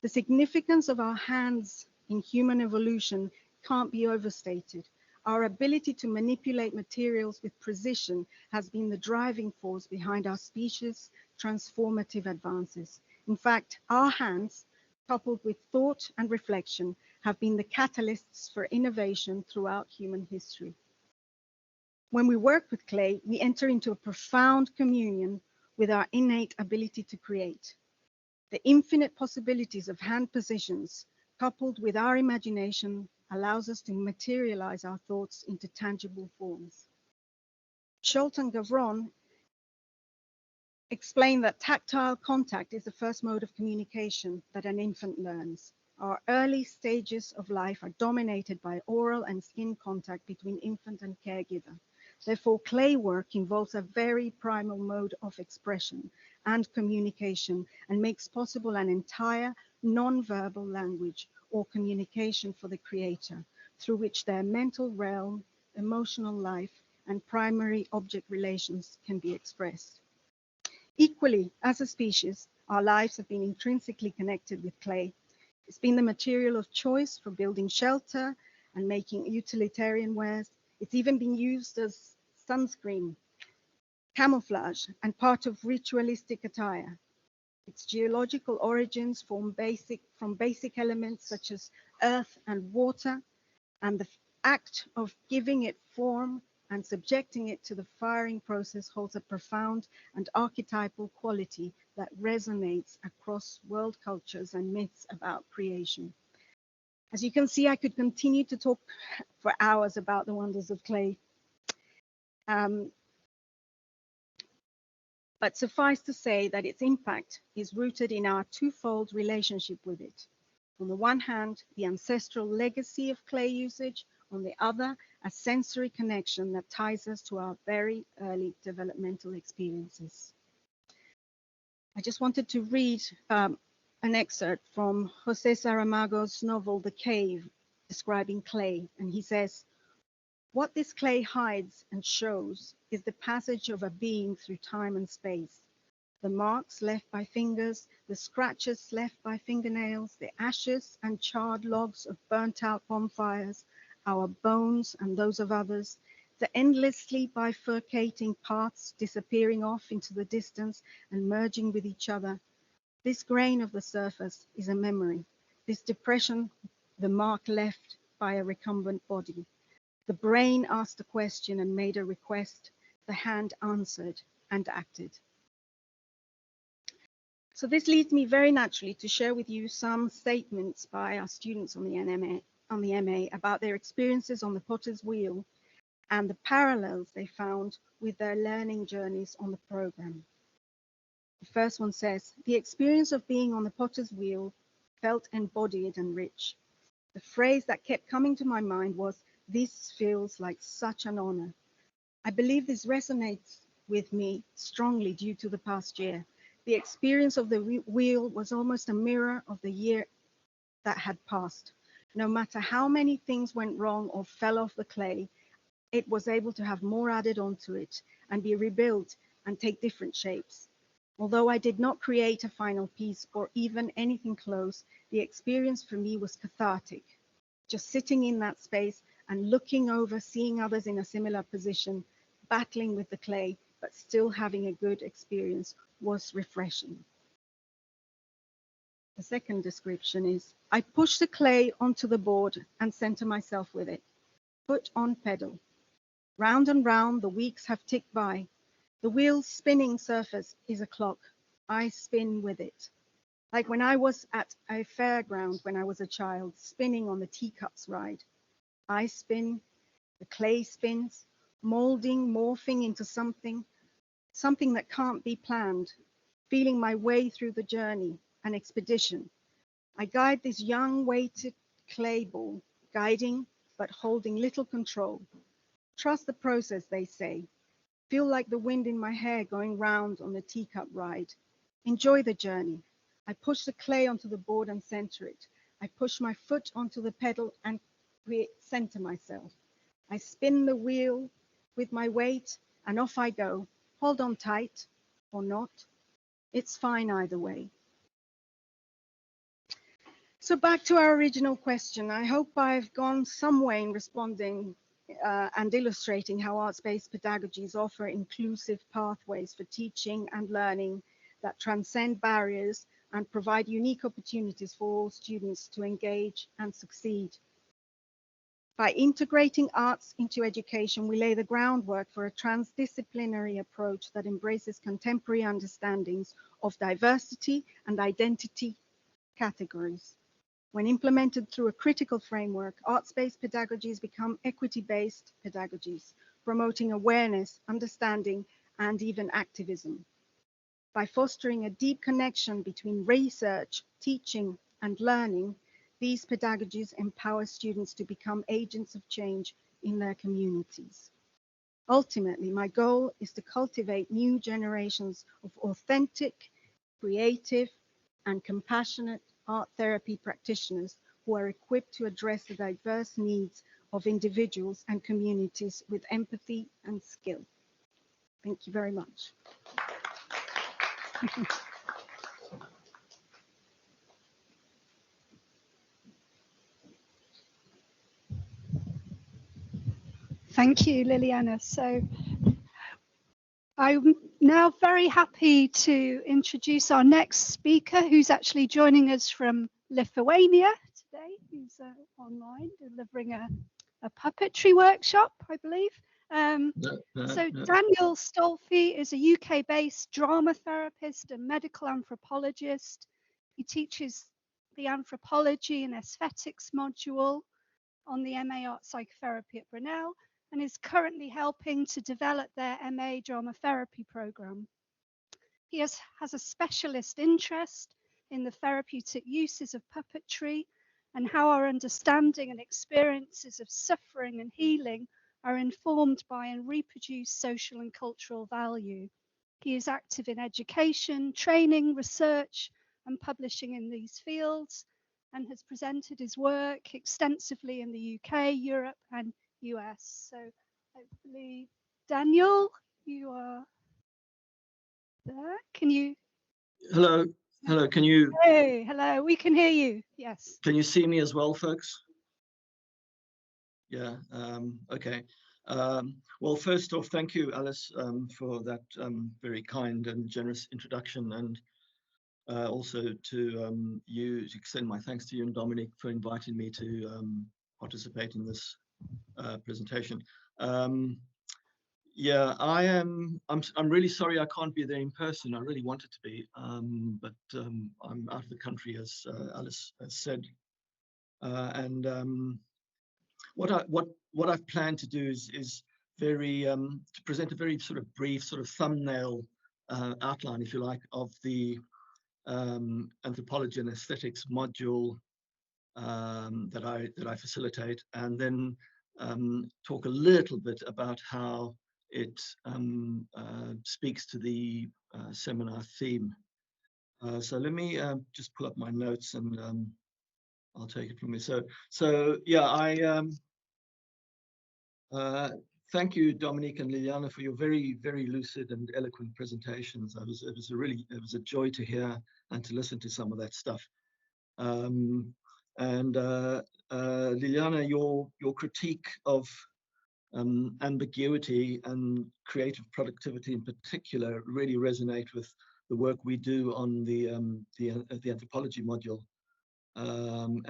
The significance of our hands in human evolution can't be overstated. Our ability to manipulate materials with precision has been the driving force behind our species' transformative advances. In fact, our hands, coupled with thought and reflection, have been the catalysts for innovation throughout human history. When we work with clay, we enter into a profound communion with our innate ability to create. The infinite possibilities of hand positions, coupled with our imagination allows us to materialize our thoughts into tangible forms. Schultz and Gavron explain that tactile contact is the first mode of communication that an infant learns. Our early stages of life are dominated by oral and skin contact between infant and caregiver. Therefore, clay work involves a very primal mode of expression and communication and makes possible an entire non-verbal language or communication for the creator, through which their mental realm, emotional life, and primary object relations can be expressed. Equally, as a species, our lives have been intrinsically connected with clay. It's been the material of choice for building shelter and making utilitarian wares. It's even been used as sunscreen, camouflage, and part of ritualistic attire. Its geological origins from basic elements such as earth and water, and the act of giving it form and subjecting it to the firing process holds a profound and archetypal quality that resonates across world cultures and myths about creation. As you can see, I could continue to talk for hours about the wonders of clay. But suffice to say that its impact is rooted in our twofold relationship with it. On the one hand, the ancestral legacy of clay usage, on the other, a sensory connection that ties us to our very early developmental experiences. I just wanted to read an excerpt from José Saramago's novel, The Cave, describing clay, and he says, "What this clay hides and shows is the passage of a being through time and space. The marks left by fingers, the scratches left by fingernails, the ashes and charred logs of burnt out bonfires, our bones and those of others, the endlessly bifurcating paths disappearing off into the distance and merging with each other. This grain of the surface is a memory, this depression, the mark left by a recumbent body. The brain asked a question and made a request, the hand answered and acted." So this leads me very naturally to share with you some statements by our students on the MA about their experiences on the potter's wheel and the parallels they found with their learning journeys on the programme. The first one says, "The experience of being on the potter's wheel felt embodied and rich. The phrase that kept coming to my mind was, 'This feels like such an honour.' I believe this resonates with me strongly due to the past year. The experience of the wheel was almost a mirror of the year that had passed. No matter how many things went wrong or fell off the clay, it was able to have more added onto it and be rebuilt and take different shapes. Although I did not create a final piece or even anything close, the experience for me was cathartic. Just sitting in that space and looking over, seeing others in a similar position, battling with the clay, but still having a good experience was refreshing." The second description is, "I pushed the clay onto the board and center myself with it. Foot on pedal. Round and round the weeks have ticked by. The wheel's spinning surface is a clock. I spin with it. Like when I was at a fairground when I was a child, spinning on the teacups ride. I spin, the clay spins, molding, morphing into something that can't be planned, feeling my way through the journey, an expedition. I guide this young weighted clay ball, guiding but holding little control. Trust the process, they say. Feel like the wind in my hair going round on the teacup ride. Enjoy the journey. I push the clay onto the board and center it. I push my foot onto the pedal and center myself. I spin the wheel with my weight and off I go. Hold on tight or not. It's fine either way." So back to our original question. I hope I've gone some way in responding and illustrating how arts-based pedagogies offer inclusive pathways for teaching and learning that transcend barriers and provide unique opportunities for all students to engage and succeed. By integrating arts into education, we lay the groundwork for a transdisciplinary approach that embraces contemporary understandings of diversity and identity categories. When implemented through a critical framework, arts-based pedagogies become equity-based pedagogies, promoting awareness, understanding, and even activism. By fostering a deep connection between research, teaching, and learning, these pedagogies empower students to become agents of change in their communities. Ultimately, my goal is to cultivate new generations of authentic, creative, and compassionate art therapy practitioners who are equipped to address the diverse needs of individuals and communities with empathy and skill. Thank you very much. Thank you, Liliana. So I'm now very happy to introduce our next speaker, who's actually joining us from Lithuania today, who's online delivering a puppetry workshop, I believe. Daniel Stolfi is a UK-based drama therapist and medical anthropologist. He teaches the anthropology and aesthetics module on the MA Art Psychotherapy at Brunel, and is currently helping to develop their MA Drama Therapy Programme. He has a specialist interest in the therapeutic uses of puppetry and how our understanding and experiences of suffering and healing are informed by and reproduce social and cultural value. He is active in education, training, research, and publishing in these fields, and has presented his work extensively in the UK, Europe, and US. So hopefully, Daniel, you are there. Can you? Hello, can you? Hey, hello, we can hear you, yes. Can you see me as well, folks? Yeah, okay. Well, first off, thank you, Alice, for that very kind and generous introduction, and also to you, to extend my thanks to you and Dominic for inviting me to participate in this presentation. Yeah, I'm really sorry I can't be there in person. I really wanted to be, but I'm out of the country, as Alice has said. What I've planned to do is very to present a very sort of brief sort of thumbnail outline, if you like, of the anthropology and aesthetics module that I facilitate, and then talk a little bit about how it speaks to the seminar theme. So let me just pull up my notes, and I'll take it from here. So yeah, thank you, Dominique and Liliana, for your very, very lucid and eloquent presentations. It was a joy to hear and to listen to some of that stuff. Liliana, your critique of ambiguity and creative productivity in particular really resonate with the work we do on the anthropology module. I'm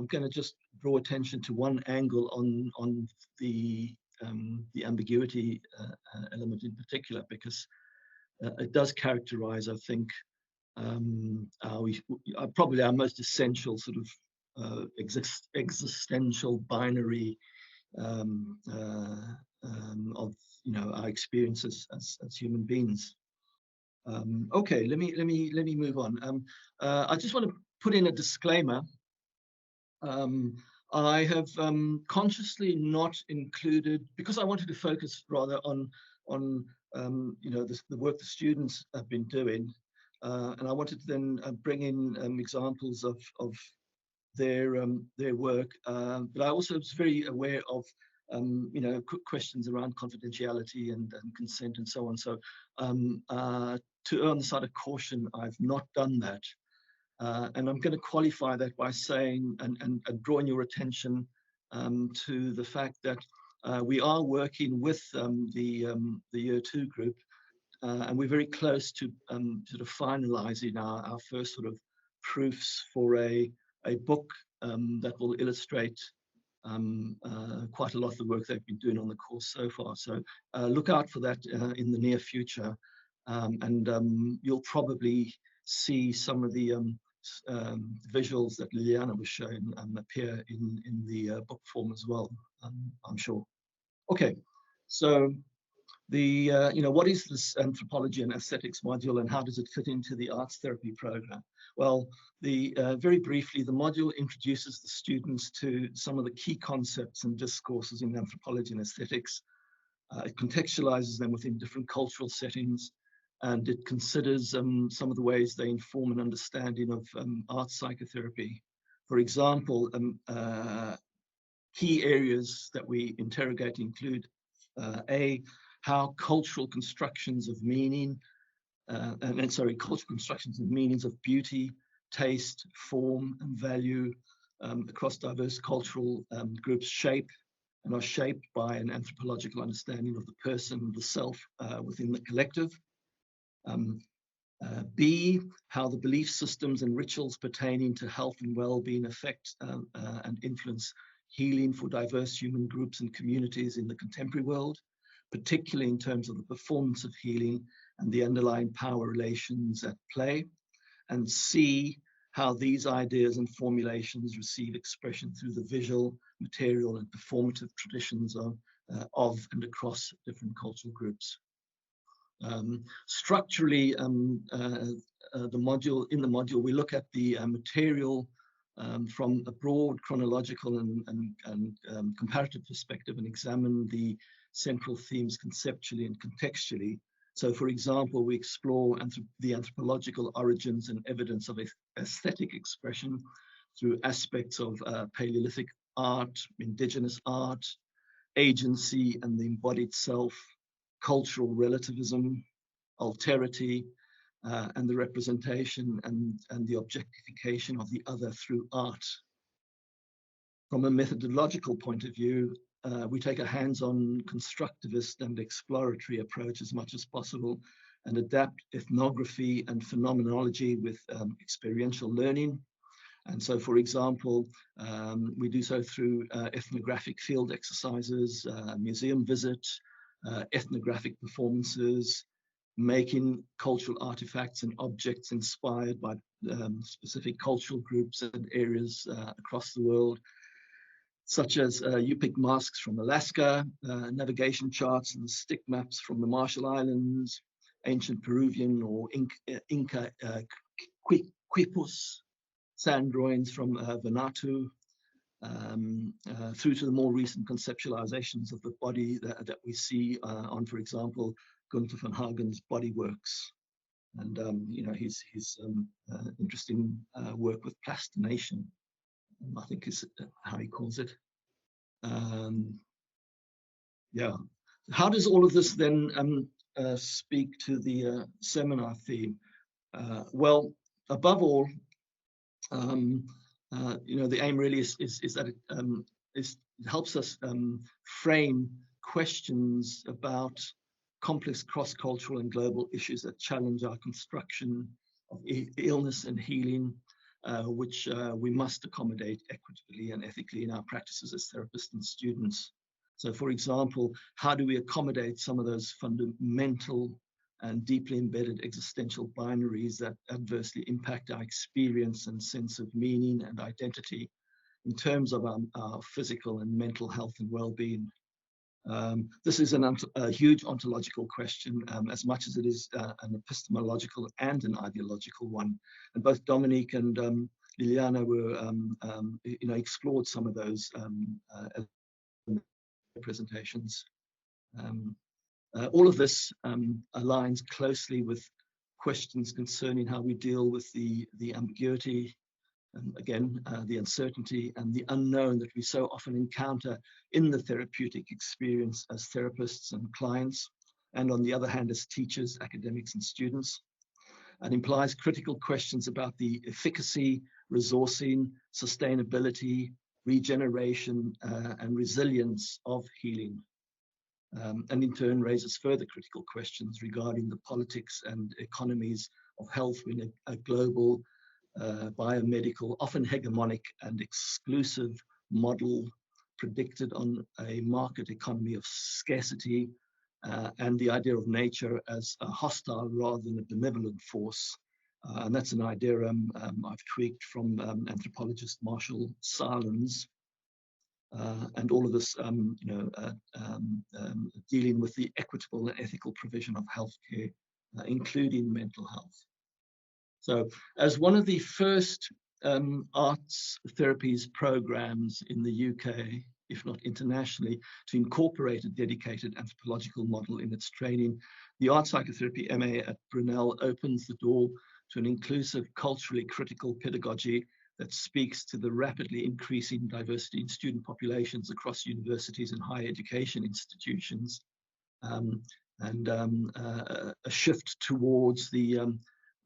going to just draw attention to one angle on the ambiguity element in particular, because it does characterize, I think, probably our most essential sort of existential binary of our experiences as human beings. Okay, let me move on. I just want to put in a disclaimer. I have consciously not included, because I wanted to focus rather on the work the students have been doing, and I wanted to then bring in examples of their work, but I also was very aware of questions around confidentiality and consent and so on. So to err on the side of caution, I've not done that. And I'm going to qualify that by saying and drawing your attention to the fact that we are working with the Year 2 group, and we're very close to sort of finalising our first sort of proofs for a book that will illustrate quite a lot of the work they've been doing on the course so far. So look out for that in the near future, and you'll probably see some of the visuals that Liliana was showing appear in the book form as well, I'm sure. Okay, so the what is this anthropology and aesthetics module, and how does it fit into the arts therapy program? Well, very briefly, the module introduces the students to some of the key concepts and discourses in anthropology and aesthetics. It contextualizes them within different cultural settings, and it considers some of the ways they inform an understanding of art psychotherapy. For example, key areas that we interrogate include how cultural constructions of meaning, cultural constructions of meanings of beauty, taste, form, and value across diverse cultural groups shape and are shaped by an anthropological understanding of the person, the self within the collective. B, how the belief systems and rituals pertaining to health and well-being affect and influence healing for diverse human groups and communities in the contemporary world, particularly in terms of the performance of healing and the underlying power relations at play. And C, how these ideas and formulations receive expression through the visual, material, and performative traditions of and across different cultural groups. Structurally, the module, we look at the material from a broad chronological and comparative perspective, and examine the central themes conceptually and contextually. So, for example, we explore the anthropological origins and evidence of aesthetic expression through aspects of Paleolithic art, indigenous art, agency and the embodied self, cultural relativism, alterity, and the representation and the objectification of the other through art. From a methodological point of view, we take a hands-on constructivist and exploratory approach as much as possible, and adapt ethnography and phenomenology with experiential learning. And so, for example, we do so through ethnographic field exercises, museum visits, ethnographic performances, making cultural artifacts and objects inspired by specific cultural groups and areas across the world, such as Yupik masks from Alaska, navigation charts and stick maps from the Marshall Islands, ancient Peruvian or Inca quipus, sand drawings from Vanuatu, through to the more recent conceptualizations of the body that we see on, for example, Gunther van Hagen's body works, and his interesting work with plastination, I think is how he calls it. Yeah. How does all of this then speak to the seminar theme? Well, above all, the aim really is that it helps us frame questions about complex cross-cultural and global issues that challenge our construction of illness and healing, which we must accommodate equitably and ethically in our practices as therapists and students. So, for example, how do we accommodate some of those fundamental and deeply embedded existential binaries that adversely impact our experience and sense of meaning and identity in terms of our physical and mental health and well-being? This is a huge ontological question, as much as it is an epistemological and an ideological one. And both Dominique and Liliana were, explored some of those presentations. All of this aligns closely with questions concerning how we deal with the ambiguity, again, the uncertainty and the unknown that we so often encounter in the therapeutic experience as therapists and clients, and on the other hand, as teachers, academics, and students. It implies critical questions about the efficacy, resourcing, sustainability, regeneration, and resilience of healing. And in turn raises further critical questions regarding the politics and economies of health in a global, biomedical, often hegemonic and exclusive model predicted on a market economy of scarcity, and the idea of nature as a hostile rather than a benevolent force, And that's an idea I've tweaked from anthropologist Marshall Salins. And all of this, dealing with the equitable and ethical provision of healthcare, including mental health. So, as one of the first arts therapies programs in the UK, if not internationally, to incorporate a dedicated anthropological model in its training, the Art Psychotherapy MA at Brunel opens the door to an inclusive, culturally critical pedagogy that speaks to the rapidly increasing diversity in student populations across universities and higher education institutions, and a shift towards the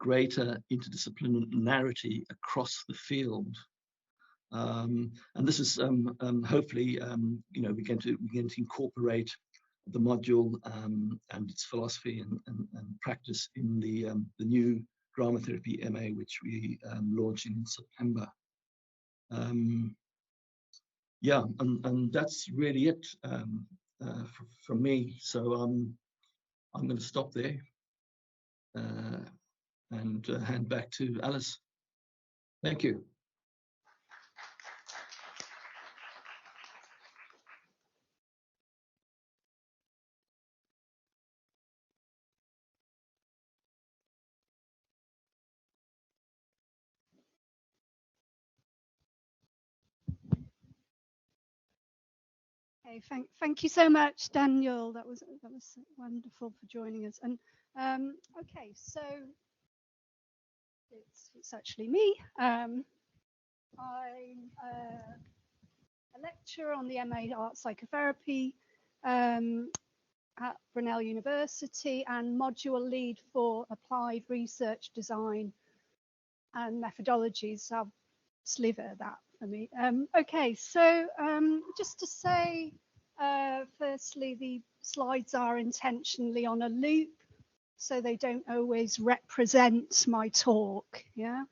greater interdisciplinarity across the field. And this is hopefully, we're going to incorporate the module and its philosophy and practice in the new drama therapy MA, which we launch in September. Yeah, and that's really it from me. So I'm going to stop there and hand back to Alice. Thank you. Okay, thank you so much, Daniel. That was wonderful for joining us. And okay, so it's actually me. I'm a lecturer on the MA Art Psychotherapy at Brunel University and module lead for applied research design and methodologies. I'll sliver that for me. Okay, so just to say, firstly, the slides are intentionally on a loop, so they don't always represent my talk, yeah?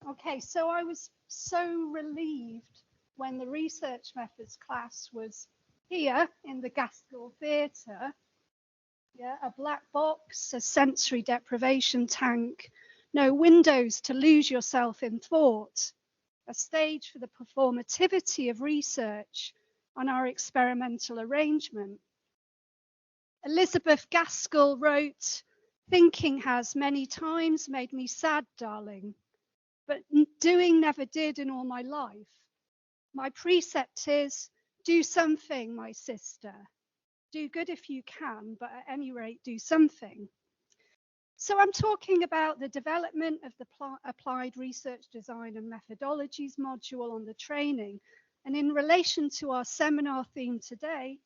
Okay, so I was so relieved when the research methods class was here in the Gaskell Theatre, yeah, a black box, a sensory deprivation tank, no windows to lose yourself in thought, a stage for the performativity of research on our experimental arrangement. Elizabeth Gaskell wrote, "Thinking has many times made me sad, darling, but doing never did in all my life. My precept is, do something, my sister. Do good if you can, but at any rate, do something." So I'm talking about the development of the applied research design and methodologies module on the training. And in relation to our seminar theme today,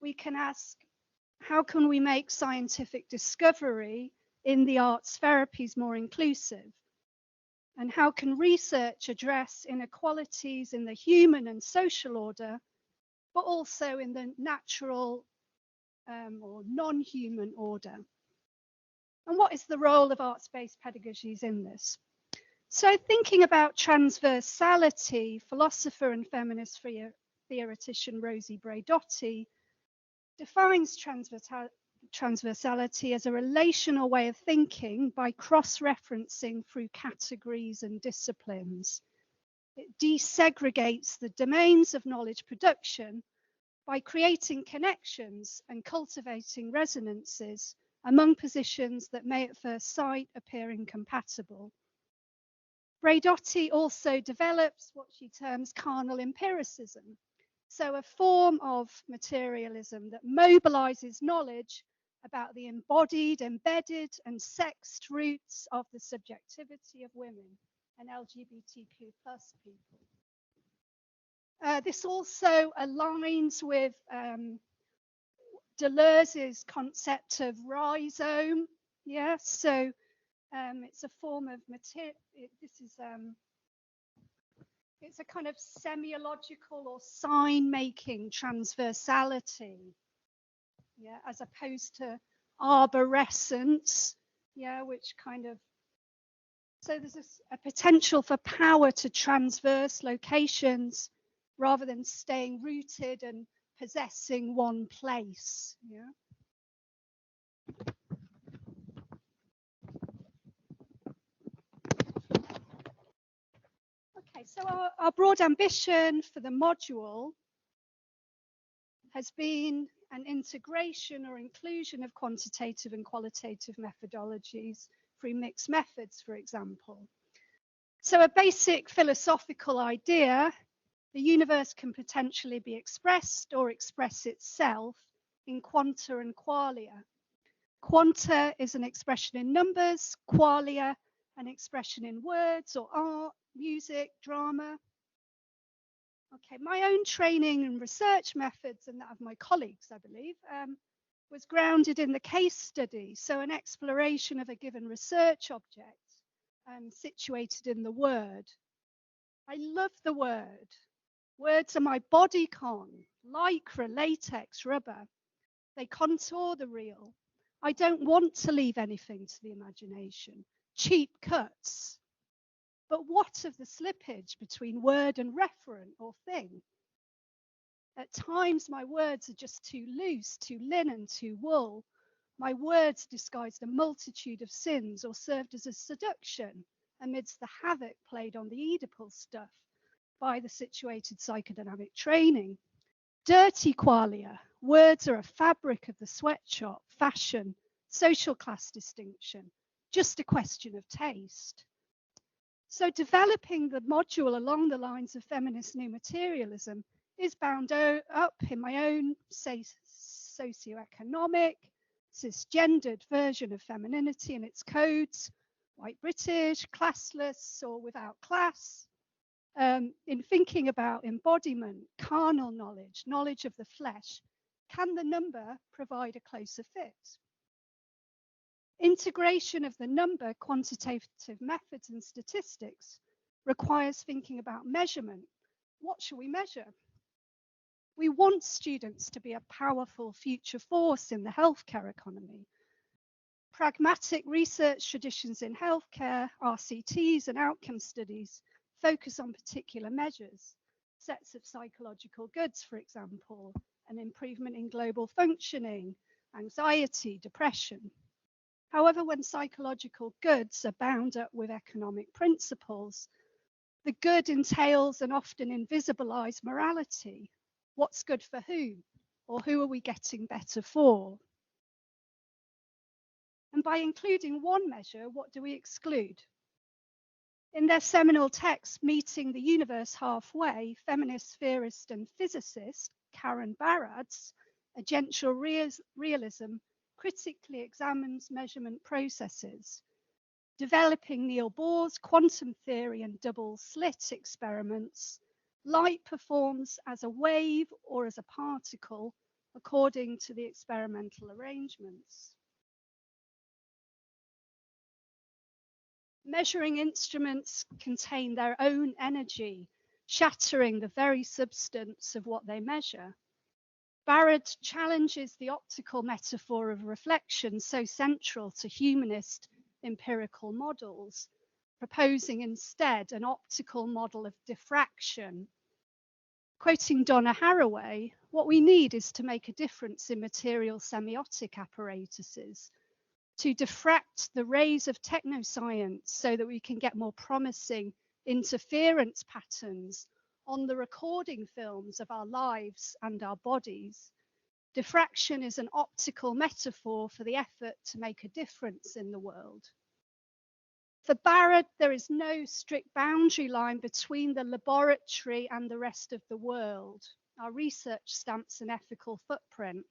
we can ask, how can we make scientific discovery in the arts therapies more inclusive? And how can research address inequalities in the human and social order, but also in the natural or non-human order? And what is the role of arts-based pedagogies in this? So thinking about transversality, philosopher and feminist theoretician Rosie Braidotti defines transversality as a relational way of thinking by cross-referencing through categories and disciplines. It desegregates the domains of knowledge production by creating connections and cultivating resonances among positions that may at first sight appear incompatible. Braidotti also develops what she terms carnal empiricism, so a form of materialism that mobilizes knowledge about the embodied, embedded, and sexed roots of the subjectivity of women and LGBTQ+ people. This also aligns with Deleuze's concept of rhizome. Yeah, so it's a form of material. It's a kind of semiological or sign-making transversality, yeah, as opposed to arborescence, yeah, which kind of. So there's a potential for power to transverse locations rather than staying rooted and possessing one place, yeah. Okay, so our broad ambition for the module has been an integration or inclusion of quantitative and qualitative methodologies through mixed methods, for example. So a basic philosophical idea, the universe can potentially be expressed or express itself in quanta and qualia. Quanta is an expression in numbers, qualia an expression in words or art, music, drama. Okay, my own training and research methods and that of my colleagues, I believe, was grounded in the case study, so an exploration of a given research object situated in the word. I love the word. Words are my bodycon, lycra, latex, rubber. They contour the real. I don't want to leave anything to the imagination. Cheap cuts. But what of the slippage between word and referent or thing? At times, my words are just too loose, too linen, too wool. My words disguised a multitude of sins or served as a seduction amidst the havoc played on the Oedipal stuff by the situated psychodynamic training. Dirty qualia. Words are a fabric of the sweatshop, fashion, social class distinction, just a question of taste. So developing the module along the lines of feminist new materialism is bound up in my own, say, socioeconomic, cisgendered version of femininity and its codes, white British, classless or without class, in thinking about embodiment, carnal knowledge, knowledge of the flesh. Can the number provide a closer fit? Integration of the number, quantitative methods and statistics requires thinking about measurement. What shall we measure? We want students to be a powerful future force in the healthcare economy. Pragmatic research traditions in healthcare, RCTs and outcome studies focus on particular measures, sets of psychological goods, for example, an improvement in global functioning, anxiety, depression. However, when psychological goods are bound up with economic principles, the good entails an often invisibilized morality. What's good for who? Or who are we getting better for? And by including one measure, what do we exclude? In their seminal text, Meeting the Universe Halfway, feminist theorist and physicist Karen Barad's agential realism critically examines measurement processes. Developing Niels Bohr's quantum theory and double slit experiments, light performs as a wave or as a particle according to the experimental arrangements. Measuring instruments contain their own energy, shattering the very substance of what they measure. Barad challenges the optical metaphor of reflection so central to humanist empirical models, proposing instead an optical model of diffraction. Quoting Donna Haraway, what we need is to make a difference in material semiotic apparatuses, to diffract the rays of technoscience so that we can get more promising interference patterns on the recording films of our lives and our bodies. Diffraction is an optical metaphor for the effort to make a difference in the world. For Barad, there is no strict boundary line between the laboratory and the rest of the world. Our research stamps an ethical footprint.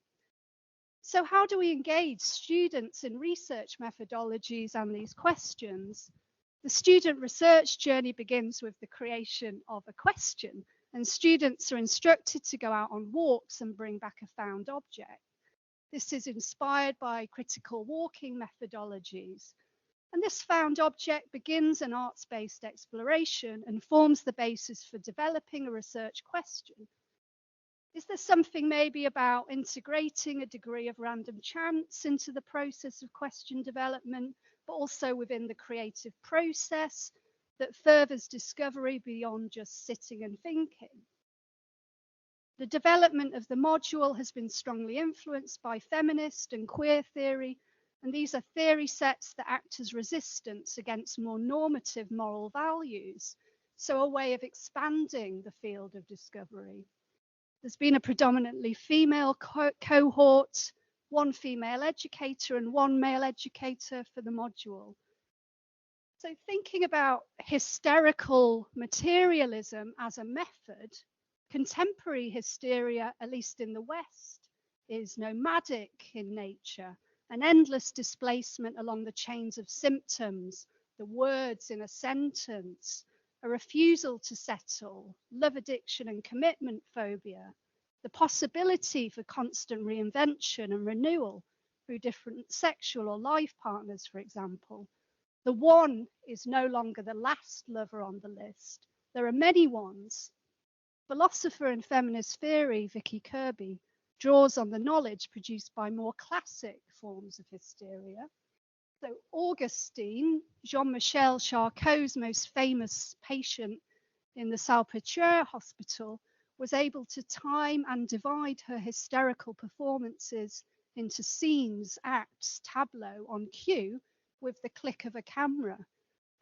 So how do we engage students in research methodologies and these questions? The student research journey begins with the creation of a question, and students are instructed to go out on walks and bring back a found object. This is inspired by critical walking methodologies. And this found object begins an arts-based exploration and forms the basis for developing a research question. Is there something maybe about integrating a degree of random chance into the process of question development, but also within the creative process that furthers discovery beyond just sitting and thinking? The development of the module has been strongly influenced by feminist and queer theory, and these are theory sets that act as resistance against more normative moral values, so a way of expanding the field of discovery. There's been a predominantly female cohort, one female educator and one male educator for the module. So thinking about hysterical materialism as a method, contemporary hysteria, at least in the West, is nomadic in nature, an endless displacement along the chains of symptoms, the words in a sentence, a refusal to settle, love addiction and commitment phobia, the possibility for constant reinvention and renewal through different sexual or life partners, for example. The one is no longer the last lover on the list. There are many ones. Philosopher and feminist theory, Vicky Kirby, draws on the knowledge produced by more classic forms of hysteria. So Augustine, Jean-Michel Charcot's most famous patient in the Salpêtrière Hospital, was able to time and divide her hysterical performances into scenes, acts, tableau on cue with the click of a camera.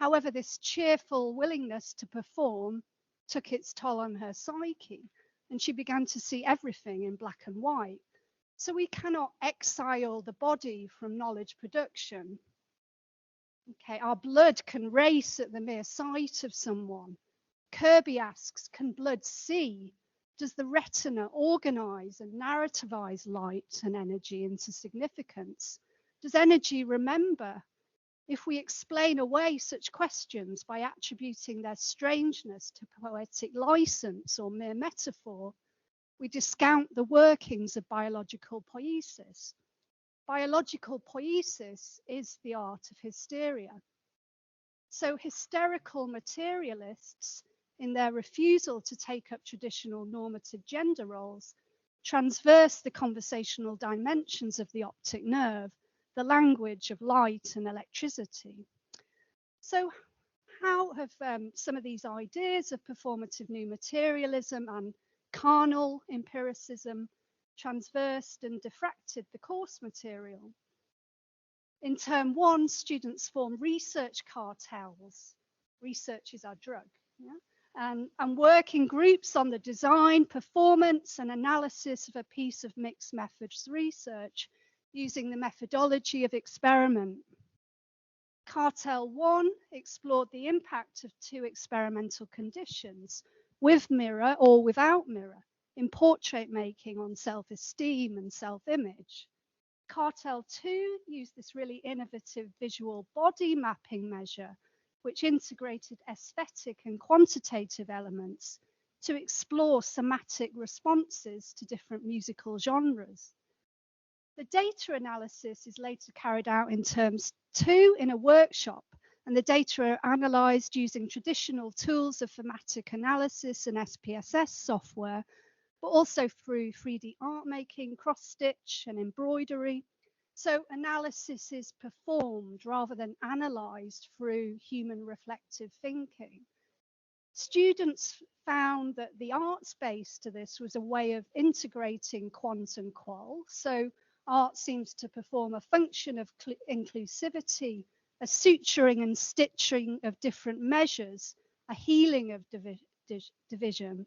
However, this cheerful willingness to perform took its toll on her psyche, and she began to see everything in black and white. So we cannot exile the body from knowledge production. Okay, our blood can race at the mere sight of someone. Kirby asks, can blood see? Does the retina organize and narrativize light and energy into significance? Does energy remember? If we explain away such questions by attributing their strangeness to poetic license or mere metaphor, we discount the workings of biological poiesis. Biological poiesis is the art of hysteria. So hysterical materialists, in their refusal to take up traditional normative gender roles, transverse the conversational dimensions of the optic nerve, the language of light and electricity. So how have some of these ideas of performative new materialism and carnal empiricism transversed and diffracted the course material? In term one, students form research cartels. Research is our drug, yeah? And work in groups on the design, performance and analysis of a piece of mixed methods research using the methodology of experiment. Cartel 1 explored the impact of two experimental conditions, with mirror or without mirror, in portrait making on self-esteem and self-image. Cartel 2 used this really innovative visual body mapping measure, which integrated aesthetic and quantitative elements to explore somatic responses to different musical genres. The data analysis is later carried out in terms 2 in a workshop, and the data are analysed using traditional tools of thematic analysis and SPSS software, but also through 3D art making, cross-stitch and embroidery. So analysis is performed rather than analysed through human reflective thinking. Students found that the art space to this was a way of integrating quant and qual. So art seems to perform a function of inclusivity, a suturing and stitching of different measures, a healing of division.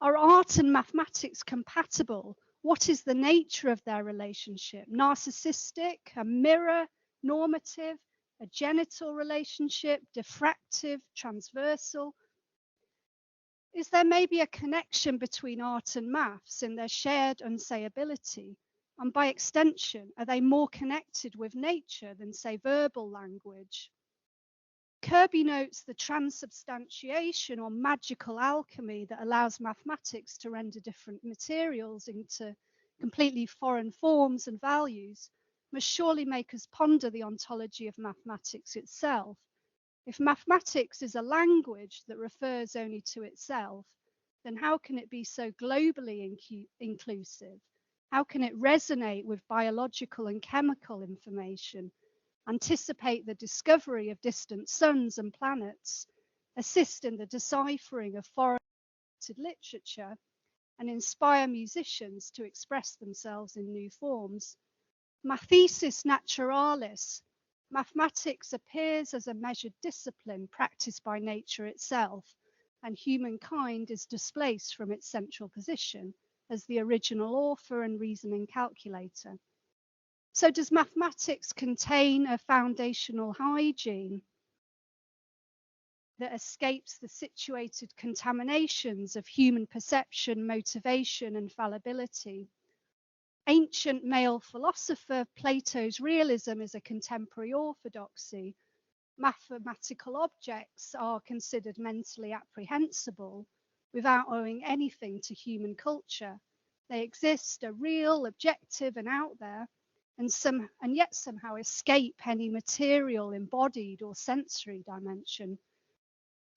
Are art and mathematics compatible? What is the nature of their relationship? Narcissistic, a mirror, normative, a genital relationship, diffractive, transversal? Is there maybe a connection between art and maths in their shared unsayability? And by extension, are they more connected with nature than, say, verbal language? Kirby notes the transubstantiation or magical alchemy that allows mathematics to render different materials into completely foreign forms and values must surely make us ponder the ontology of mathematics itself. If mathematics is a language that refers only to itself, then how can it be so globally inclusive? How can it resonate with biological and chemical information, anticipate the discovery of distant suns and planets, assist in the deciphering of foreign literature, and inspire musicians to express themselves in new forms? Mathesis naturalis, Mathematics appears as a measured discipline practiced by nature itself, and humankind is displaced from its central position as the original author and reasoning calculator. So does mathematics contain a foundational hygiene that escapes the situated contaminations of human perception, motivation, and fallibility? Ancient male philosopher Plato's realism is a contemporary orthodoxy. Mathematical objects are considered mentally apprehensible without owing anything to human culture. They exist, are real, objective, and out there, and yet somehow escape any material, embodied, or sensory dimension.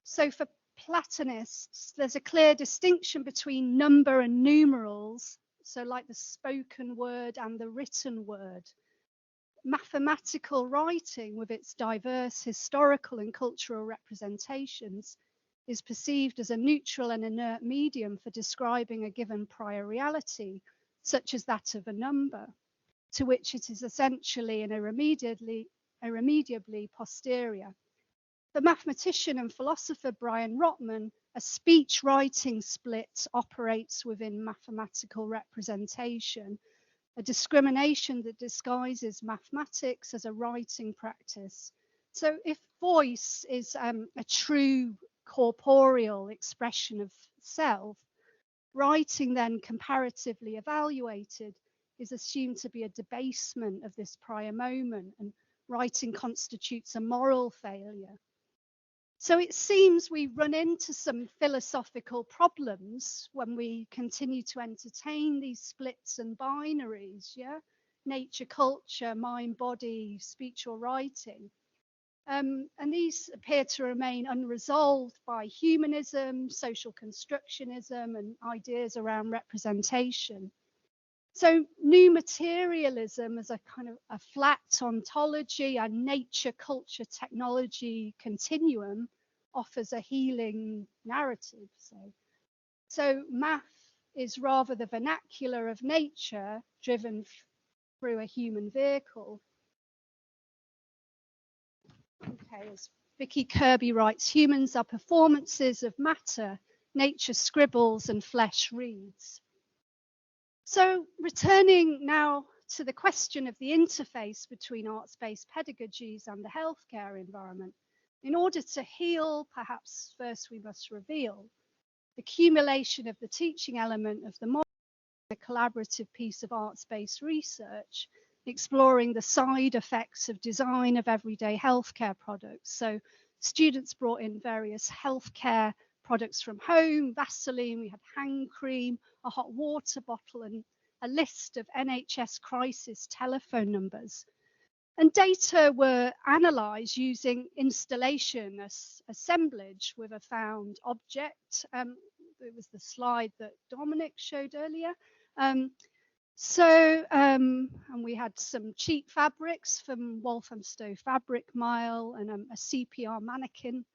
So for Platonists, there's a clear distinction between number and numerals, so like the spoken word and the written word. Mathematical writing, with its diverse historical and cultural representations, is perceived as a neutral and inert medium for describing a given prior reality, such as that of a number, to which it is essentially and irremediably posterior. The mathematician and philosopher Brian Rotman, a speech writing split operates within mathematical representation, a discrimination that disguises mathematics as a writing practice. So if voice is a true corporeal expression of self, writing then comparatively evaluated is assumed to be a debasement of this prior moment, and writing constitutes a moral failure. So it seems we run into some philosophical problems when we continue to entertain these splits and binaries, yeah? Nature, culture, mind, body, speech or writing. And these appear to remain unresolved by humanism, social constructionism, and ideas around representation. So new materialism as a kind of a flat ontology, a nature, culture, technology continuum offers a healing narrative. So math is rather the vernacular of nature driven through a human vehicle. Okay, as Vicky Kirby writes, humans are performances of matter, nature scribbles and flesh reads. So returning now to the question of the interface between arts-based pedagogies and the healthcare environment, in order to heal, perhaps first we must reveal the accumulation of the teaching element of the model, a collaborative piece of arts-based research, exploring the side effects of design of everyday healthcare products. So students brought in various healthcare products from home, Vaseline, we had hand cream, a hot water bottle, and a list of NHS crisis telephone numbers. And data were analysed using installation assemblage with a found object. It was the slide that Dominic showed earlier. And we had some cheap fabrics from Walthamstow Fabric Mile and a CPR mannequin.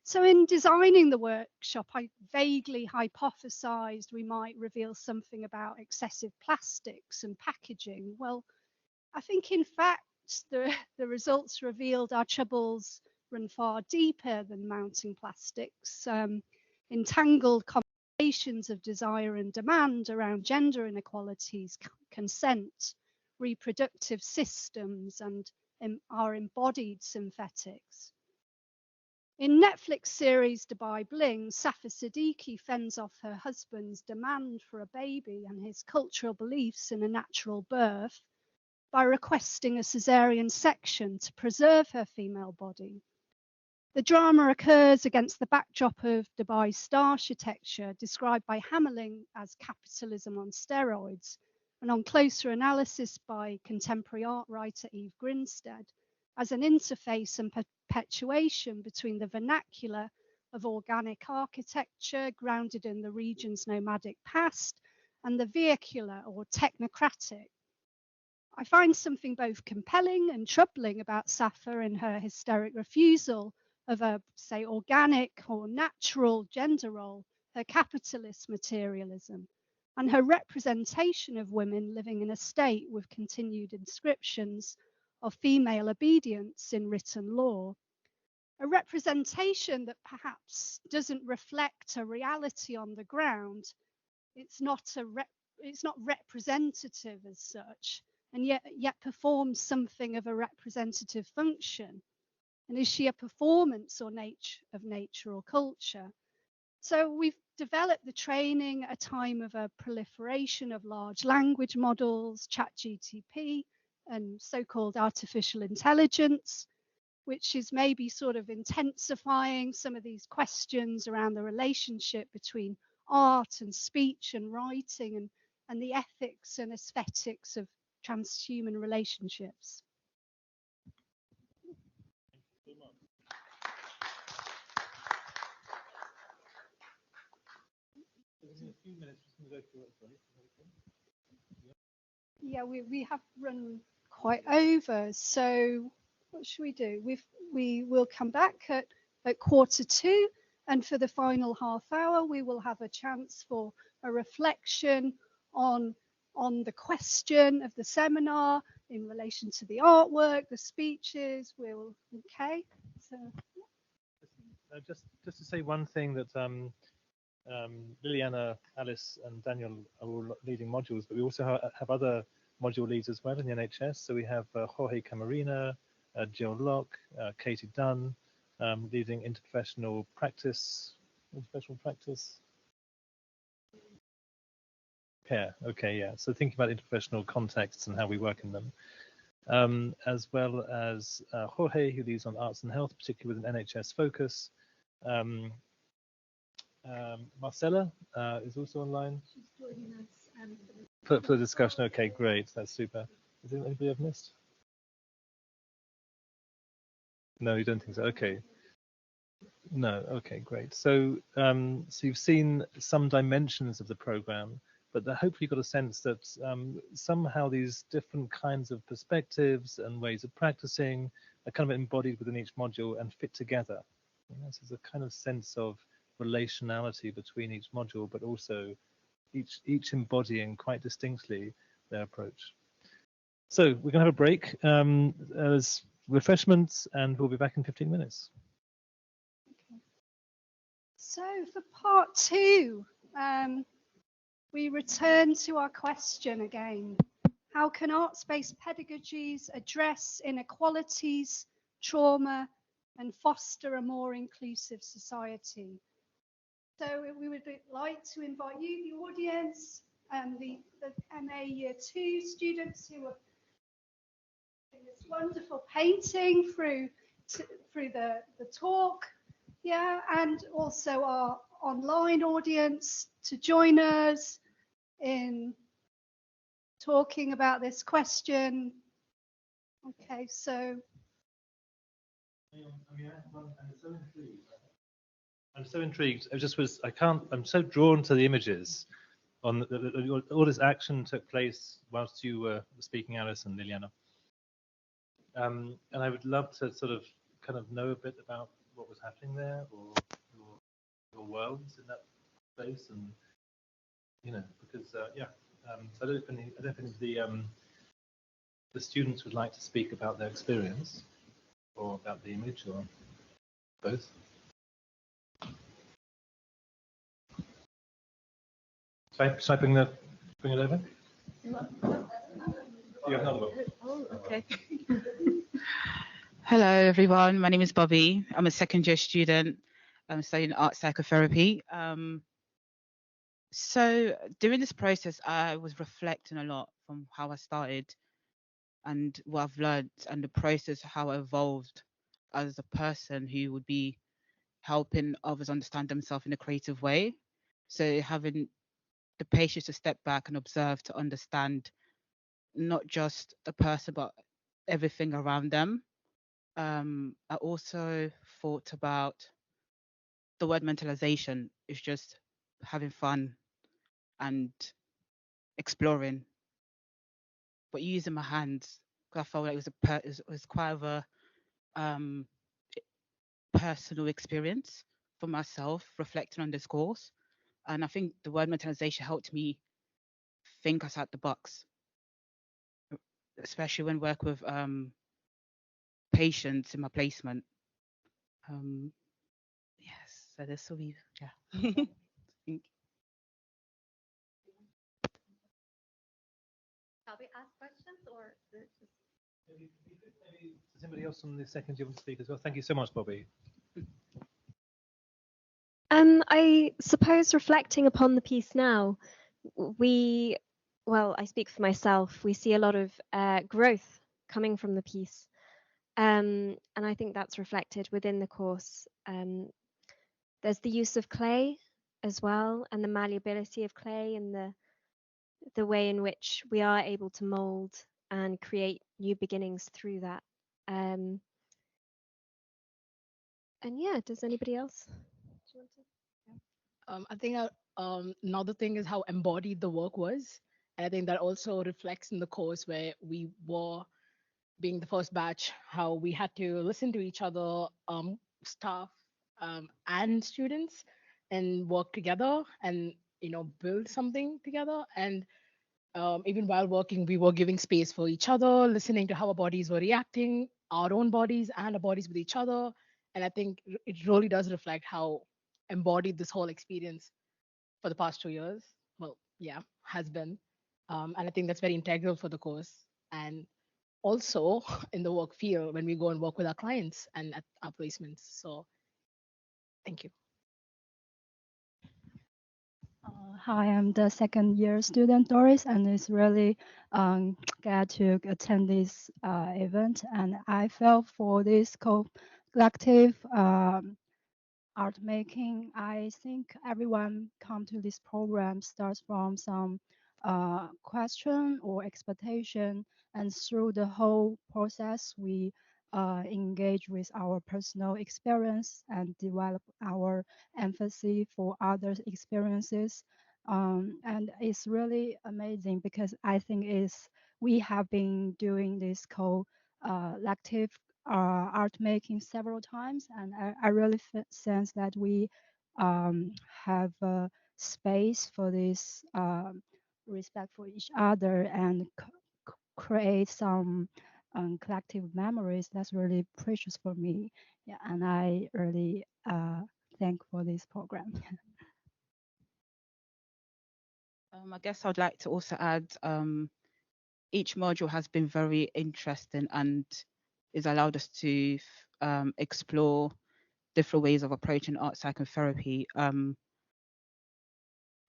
So in designing the workshop, I vaguely hypothesized we might reveal something about excessive plastics and packaging. Well, I think in fact the results revealed our troubles run far deeper than mounting plastics. Entangled conversations of desire and demand around gender inequalities, consent, reproductive systems, and our embodied synthetics. In Netflix series Dubai Bling, Safa Siddiqui fends off her husband's demand for a baby and his cultural beliefs in a natural birth by requesting a caesarean section to preserve her female body. The drama occurs against the backdrop of Dubai's star architecture, described by Hammerling as capitalism on steroids, and on closer analysis by contemporary art writer Eve Grinstead, as an interface and perpetuation between the vernacular of organic architecture grounded in the region's nomadic past and the vehicular or technocratic. I find something both compelling and troubling about Safa in her hysteric refusal of a, say, organic or natural gender role, her capitalist materialism, and her representation of women living in a state with continued inscriptions of female obedience in written law. A representation that perhaps doesn't reflect a reality on the ground. It's not representative as such, and yet performs something of a representative function. And is she a performance or nature or culture? So we've developed the training at a time of a proliferation of large language models, ChatGPT, and so-called artificial intelligence, which is maybe sort of intensifying some of these questions around the relationship between art and speech and writing and the ethics and aesthetics of transhuman relationships. Yeah, we have run quite over, so what should we do? We will come back at 2:45, and for the final half hour we will have a chance for a reflection on the question of the seminar in relation to the artwork, the speeches. Okay. So just to say one thing, that Liliana, Alice and Daniel are all leading modules, but we also have other module leads as well in the NHS. So we have Jorge Camarina, Jill Locke, Katie Dunn, leading interprofessional practice care. Okay, yeah. So thinking about interprofessional contexts and how we work in them, as well as Jorge, who leads on arts and health, particularly with an NHS focus. Marcella is also online. She's joining us for the discussion. Okay, great. That's super. Is there anybody I've missed? No, you don't think so? Okay. No. Okay, great. So, so you've seen some dimensions of the program, but hopefully you got a sense that somehow these different kinds of perspectives and ways of practicing are kind of embodied within each module and fit together. So there's a kind of sense of relationality between each module, but also each embodying quite distinctly their approach. So we're going to have a break as refreshments, and we'll be back in 15 minutes. Okay. So for part 2, we return to our question again. How can arts-based pedagogies address inequalities, trauma, and foster a more inclusive society? So we would like to invite you, the audience, and the MA Year 2 students who are doing this wonderful painting through the talk, yeah, and also our online audience to join us in talking about this question. Okay, so. I'm so intrigued. I'm so drawn to the images. All this action took place whilst you were speaking, Alice and Liliana. And I would love to sort of kind of know a bit about what was happening there, or your worlds in that space, and because so I don't know if the students would like to speak about their experience, or about the image, or both. Should I bring it over? You have another one. Oh, okay. Hello, everyone. My name is Bobby. I'm a second-year student. I'm studying art psychotherapy. So during this process, I was reflecting a lot from how I started and what I've learned, and the process, how I evolved as a person who would be helping others understand themselves in a creative way. So having the patience to step back and observe, to understand not just the person, but everything around them. I also thought about the word mentalization is just having fun and exploring, but using my hands, because I felt like it was quite of a personal experience for myself, reflecting on this course. And I think the word mentalization helped me think outside the box, especially when work with patience in my placement. Yes, so this will be, yeah. Thank you. Shall we ask questions or just... Does anybody else on the second you want to speak as well? Thank you so much, Bobby. I suppose reflecting upon the piece now, well, I speak for myself, we see a lot of growth coming from the piece. And I think that's reflected within the course. There's the use of clay as well, and the malleability of clay, and the way in which we are able to mold and create new beginnings through that. And yeah, does anybody else? Do you want to? I think another thing is how embodied the work was. And I think that also reflects in the course where we were being the first batch, how we had to listen to each other, staff and students, and work together and, build something together. And even while working, we were giving space for each other, listening to how our bodies were reacting, our own bodies and our bodies with each other. And I think it really does reflect how embodied this whole experience for the past 2 years, well, yeah, has been. And I think that's very integral for the course. And also in the work field when we go and work with our clients and at our placements. So thank you. Hi, I'm the second year student Doris, and it's really glad to attend this event. And I felt for this collective art making, I think everyone come to this program starts from some question or expectation, and through the whole process, we engage with our personal experience and develop our empathy for others' experiences. And it's really amazing because I think we have been doing this collective art making several times, and I really sense that we have a space for this respect for each other and create some collective memories. That's really precious for me. Yeah, and I really thank for this program. I guess I'd like to also add, each module has been very interesting and has allowed us to explore different ways of approaching art psychotherapy.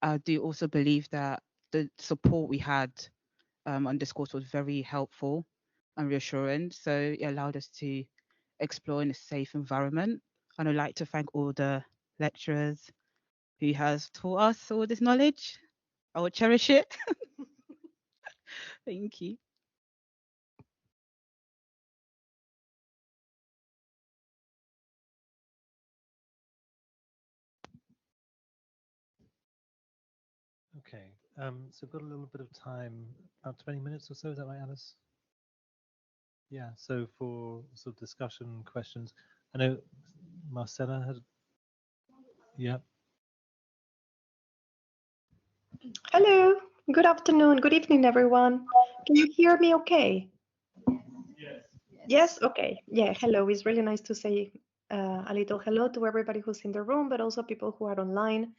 I do also believe that the support we had on discourse was very helpful and reassuring. So it allowed us to explore in a safe environment. And I'd like to thank all the lecturers who has taught us all this knowledge. I will cherish it. Thank you. Okay, so we've got a little bit of time, about 20 minutes or so, is that right, Alice? Yeah, so for sort of discussion, questions, I know Marcella had, yeah. Hello, good afternoon, good evening, everyone. Can you hear me okay? Yes. Yes, okay. Yeah, hello. It's really nice to say a little hello to everybody who's in the room, but also people who are online.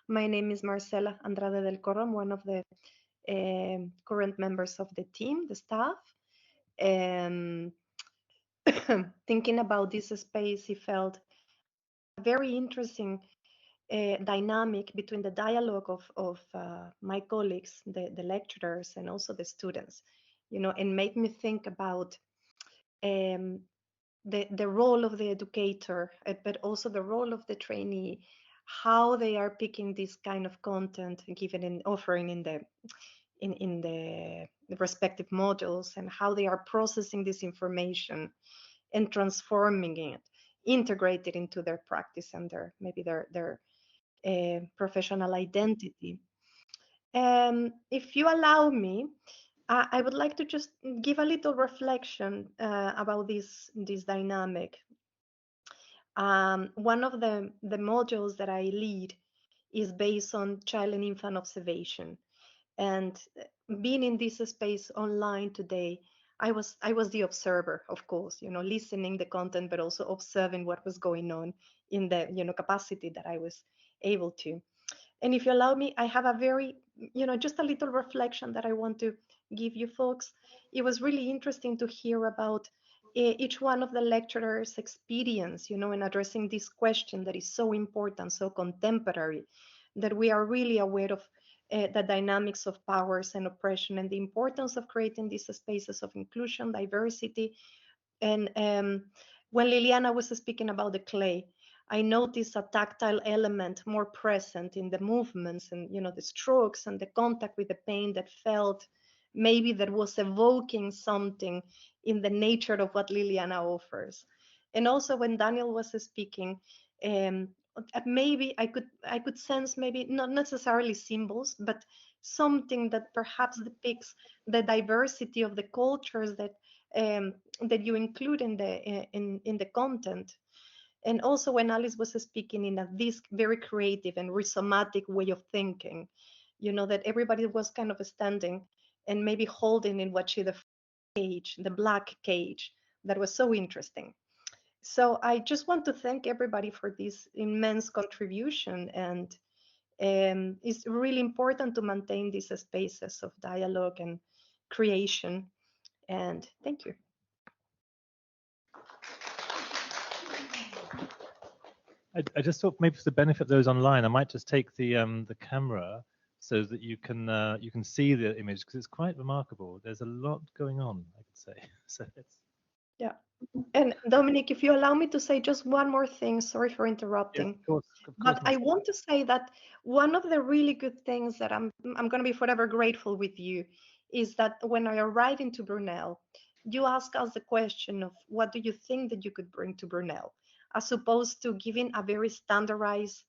My name is Marcela Andrade del Corro. I'm one of the current members of the team, the staff. Thinking about this space, it felt very interesting dynamic between the dialogue of my colleagues, the lecturers, and also the students, and made me think about the role of the educator, but also the role of the trainee, how they are picking this kind of content and giving and offering in the respective modules, and how they are processing this information and transforming it, integrate it into their practice and maybe their professional identity. If you allow me, I would like to just give a little reflection about this dynamic. One of the modules that I lead is based on child and infant observation. And being in this space online today, I was the observer, of course, listening the content, but also observing what was going on in the capacity that I was able to. And if you allow me, I have a very, just a little reflection that I want to give you folks. It was really interesting to hear about each one of the lecturers' experience, in addressing this question that is so important, so contemporary, that we are really aware of the dynamics of powers and oppression and the importance of creating these spaces of inclusion, diversity. And when Liliana was speaking about the clay, I noticed a tactile element more present in the movements and the strokes and the contact with the paint that felt maybe that was evoking something in the nature of what Liliana offers. And also when Daniel was speaking, maybe I could sense maybe not necessarily symbols, but something that perhaps depicts the diversity of the cultures that you include in the content. And also when Alice was speaking in this very creative and rhizomatic way of thinking, that everybody was kind of standing and maybe holding in what she the cage, the black cage, that was so interesting. So I just want to thank everybody for this immense contribution, and it's really important to maintain these spaces of dialogue and creation. And thank you. I just thought maybe for the benefit of those online, I might just take the camera so that you can see the image, because it's quite remarkable. There's a lot going on, I could say. So it's yeah. And Dominic, if you allow me to say just one more thing, sorry for interrupting. Yes, of course, but I want to say that one of the really good things that I'm going to be forever grateful with you is that when I arrived into Brunel, you ask us the question of what do you think that you could bring to Brunel, as opposed to giving a very standardized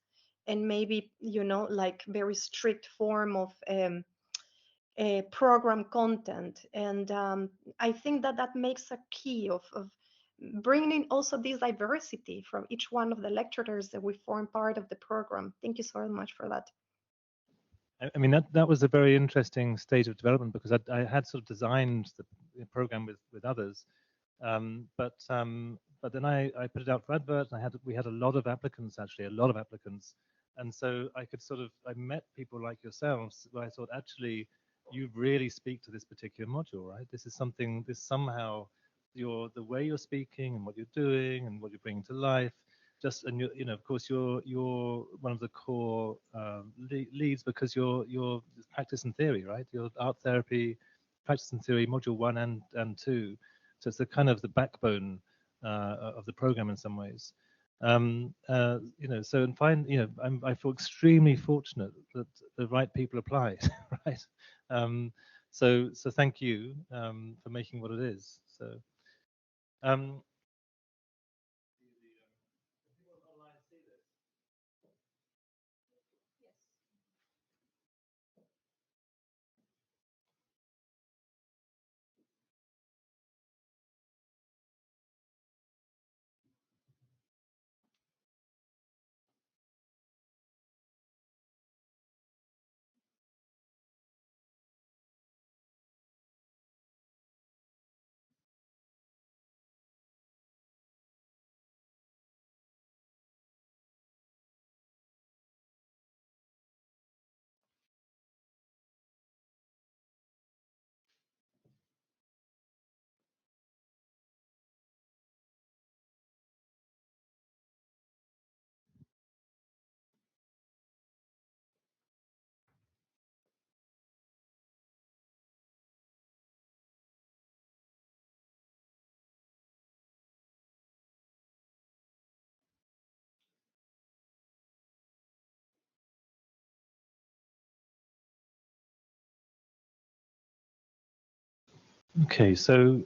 and maybe, like very strict form of program content. And I think that makes a key of bringing also this diversity from each one of the lecturers that we form part of the program. Thank you so much for that. I mean, that was a very interesting stage of development, because I had sort of designed the program with others, but then I put it out for advert, and we had a lot of applicants, actually, and so I met people like yourselves where I thought, actually, you really speak to this particular module, right? This is something, somehow the way you're speaking and what you're doing and what you're bringing to life. And of course, you're one of the core leads, because you're practice and theory, right? Your art therapy, practice and theory, module 1 and 2. So it's the kind of the backbone of the program in some ways. So I feel extremely fortunate that the right people applied, right? So thank you for making what it is. So. Okay, so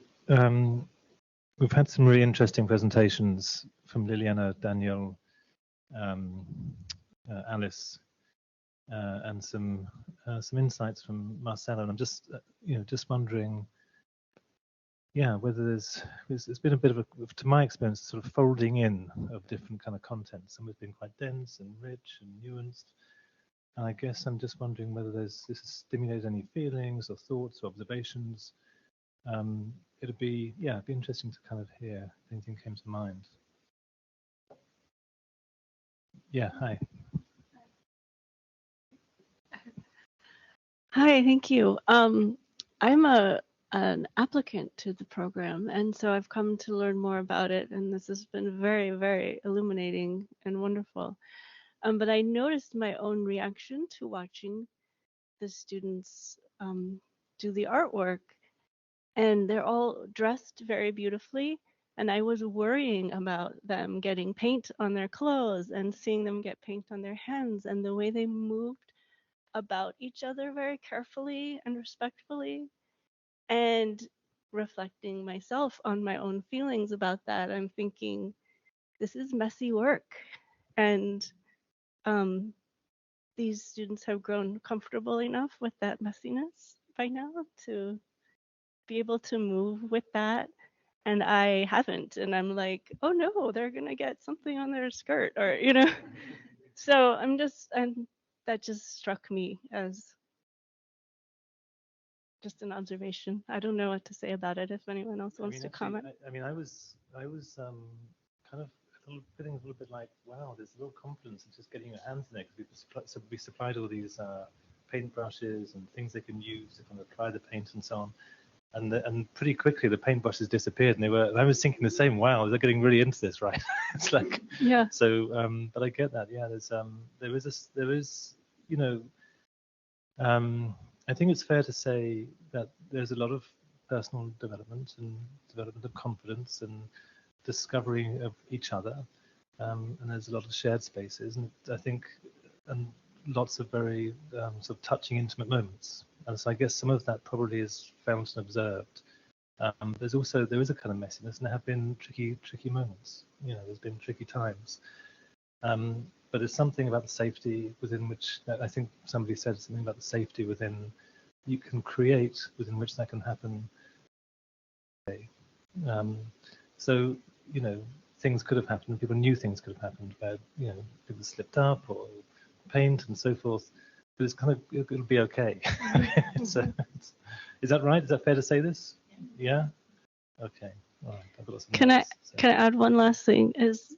we've had some really interesting presentations from Liliana, Daniel, Alice, and some insights from Marcelo. And I'm just just wondering, whether there's been a bit of to my experience, sort of folding in of different kind of content. Some have been quite dense and rich and nuanced. And I guess I'm just wondering whether this has stimulated any feelings or thoughts or observations. it'd be, yeah, it'd be interesting to kind of hear if anything came to mind. Yeah, hi. Hi, thank you. I'm an applicant to the program, and so I've come to learn more about it, and this has been very, very illuminating and wonderful. But I noticed my own reaction to watching the students do the artwork, and they're all dressed very beautifully, and I was worrying about them getting paint on their clothes and seeing them get paint on their hands, and the way they moved about each other very carefully and respectfully, and reflecting myself on my own feelings about that. I'm thinking, this is messy work, and these students have grown comfortable enough with that messiness by now to be able to move with that, and I haven't, and I'm like, oh no, they're gonna get something on their skirt, or so and that just struck me as just an observation. I don't know what to say about it if anyone else wants to comment. I was kind of feeling a little bit like, wow, there's a little confidence in just getting your hands in it, because we supplied all these paint brushes and things they can use to kind of apply the paint and so on. And pretty quickly the paintbrushes disappeared, and I was thinking the same. Wow, they're getting really into this, right? It's like, yeah. So, but I get that. Yeah, I think it's fair to say that there's a lot of personal development and development of confidence and discovery of each other, and there's a lot of shared spaces, and I think, and lots of very sort of touching, intimate moments. And so I guess some of that probably is felt and observed. There is a kind of messiness, and there have been tricky moments. There's been tricky times. But there's something about the safety within which, I think somebody said something about the safety within you can create, within which that can happen. So, things could have happened. People knew things could have happened where, people slipped up or paint and so forth. But it's kind of, it'll be okay. So, is that right? Is that fair to say this? Yeah? Okay. All right. I've got some Can notes, I add one last thing? Is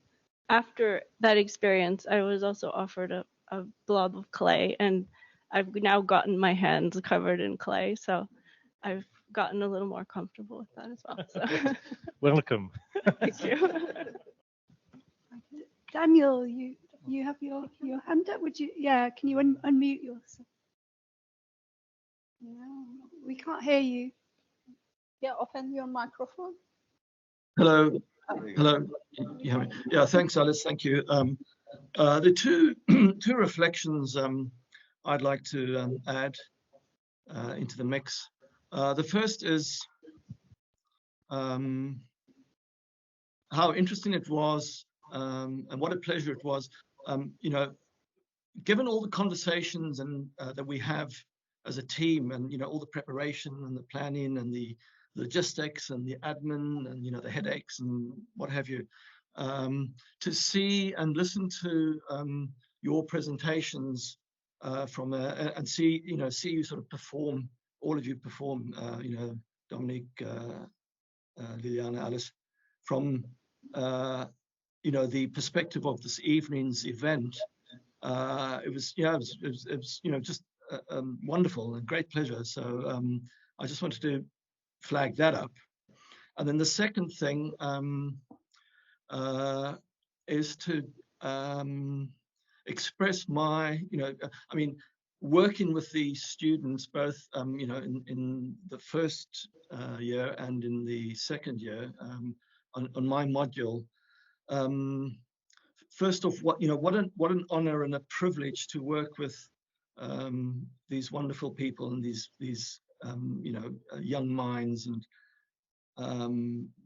after that experience, I was also offered a blob of clay, and I've now gotten my hands covered in clay, so I've gotten a little more comfortable with that as well. So. Welcome. Thank you. Daniel, you have your hand up. Would you? Yeah. Can you unmute yourself? No, we can't hear you. Yeah. Open your microphone. Hello. Yeah. Thanks, Alice. Thank you. The two reflections I'd like to add into the mix. The first is how interesting it was, and what a pleasure it was. Given all the conversations and that we have as a team, and all the preparation and the planning and the logistics and the admin and the headaches and what have you, to see and listen to your presentations and see you sort of perform, all of you perform, Dominic, Liliana, Alice, from the perspective of this evening's event. It was just wonderful and great pleasure. So I just wanted to flag that up. And then the second thing is to express my, working with the students both, in the first year and in the second year on my module. First off, what an honor and a privilege to work with these wonderful people and these young minds and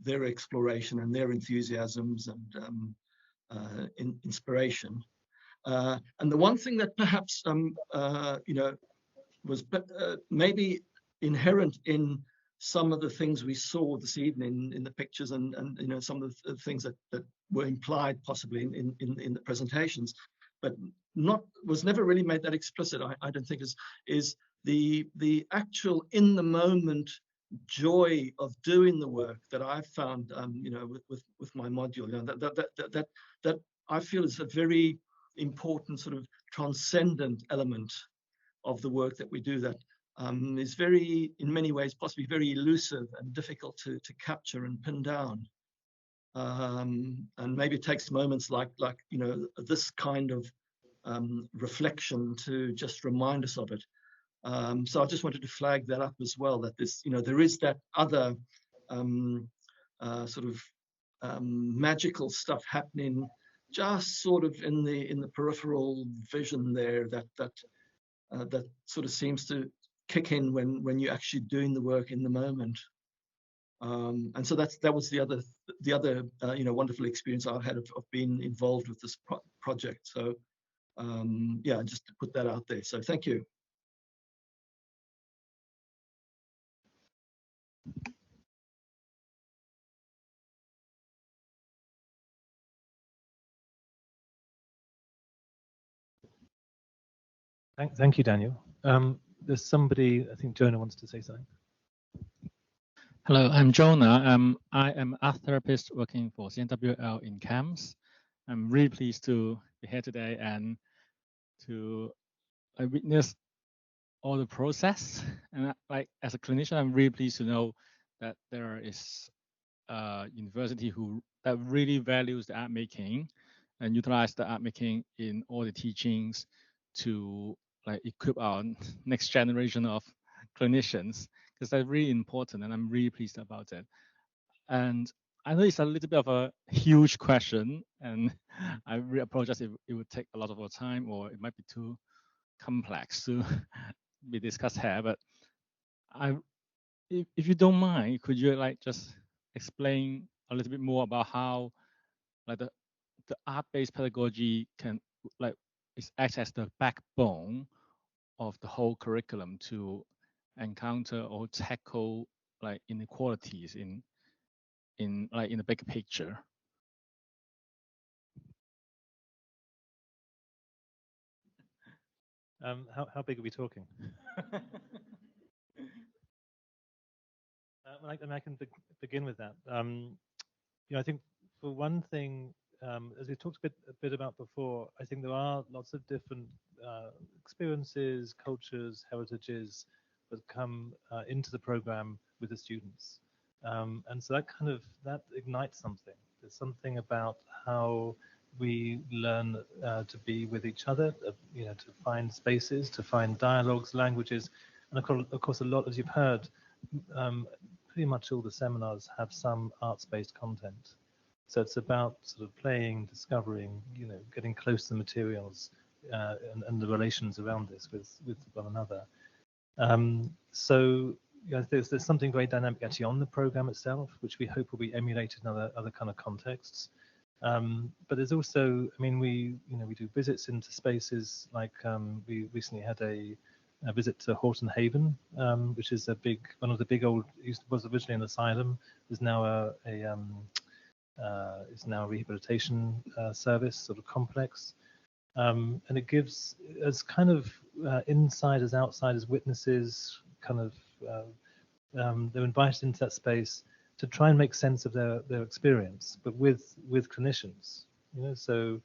their exploration and their enthusiasms and inspiration. And the one thing that perhaps was maybe inherent in some of the things we saw this evening in the pictures and some of the things that were implied possibly in the presentations, but was never really made that explicit, I don't think, is the actual in the moment joy of doing the work that I've found, you know, with my module, you know, that I feel is a very important sort of transcendent element of the work that we do, that is very, in many ways, possibly very elusive and difficult to capture and pin down. And maybe it takes moments like you know, this kind of reflection to just remind us of it. So I just wanted to flag that up as well, that this, you know, there is that other sort of magical stuff happening just sort of in the peripheral vision there, that sort of seems to kick in when you're actually doing the work in the moment. And so that was the other you know, wonderful experience I had of being involved with this project. So yeah, just to put that out there. So thank you. Thank you, Daniel. There's somebody, I think Jonah wants to say something. Hello, I'm Jonah. I am a therapist working for CNWL in camps. I'm really pleased to be here today and to witness all the process. And like as a clinician, I'm really pleased to know that there is a university that really values the art making and utilize the art making in all the teachings to like equip our next generation of clinicians, because that's really important, and I'm really pleased about it. And I know it's a little bit of a huge question, and I really apologize if it would take a lot of our time, or it might be too complex to be discussed here. But if you don't mind, could you like just explain a little bit more about how like the art-based pedagogy can like acts as the backbone of the whole curriculum to encounter or tackle like inequalities in the big picture? How big are we talking? I can begin with that. You know, I think for one thing, as we talked a bit about before, I think there are lots of different experiences, cultures, heritages that come into the program with the students, and so that ignites something. There's something about how we learn to be with each other, you know, to find spaces, to find dialogues, languages, and of course, a lot, as you've heard, pretty much all the seminars have some arts-based content. So it's about sort of playing, discovering, you know, getting close to the materials and the relations around this with one another. So you know, there's something very dynamic actually on the program itself, which we hope will be emulated in other kind of contexts. But there's also, I mean, we do visits into spaces like we recently had a visit to Horton Haven, which is one of the big old, was originally an asylum, is now a rehabilitation service sort of complex, and it gives as kind of insiders, outsiders, witnesses, kind of they're invited into that space to try and make sense of their experience, but with clinicians, you know, so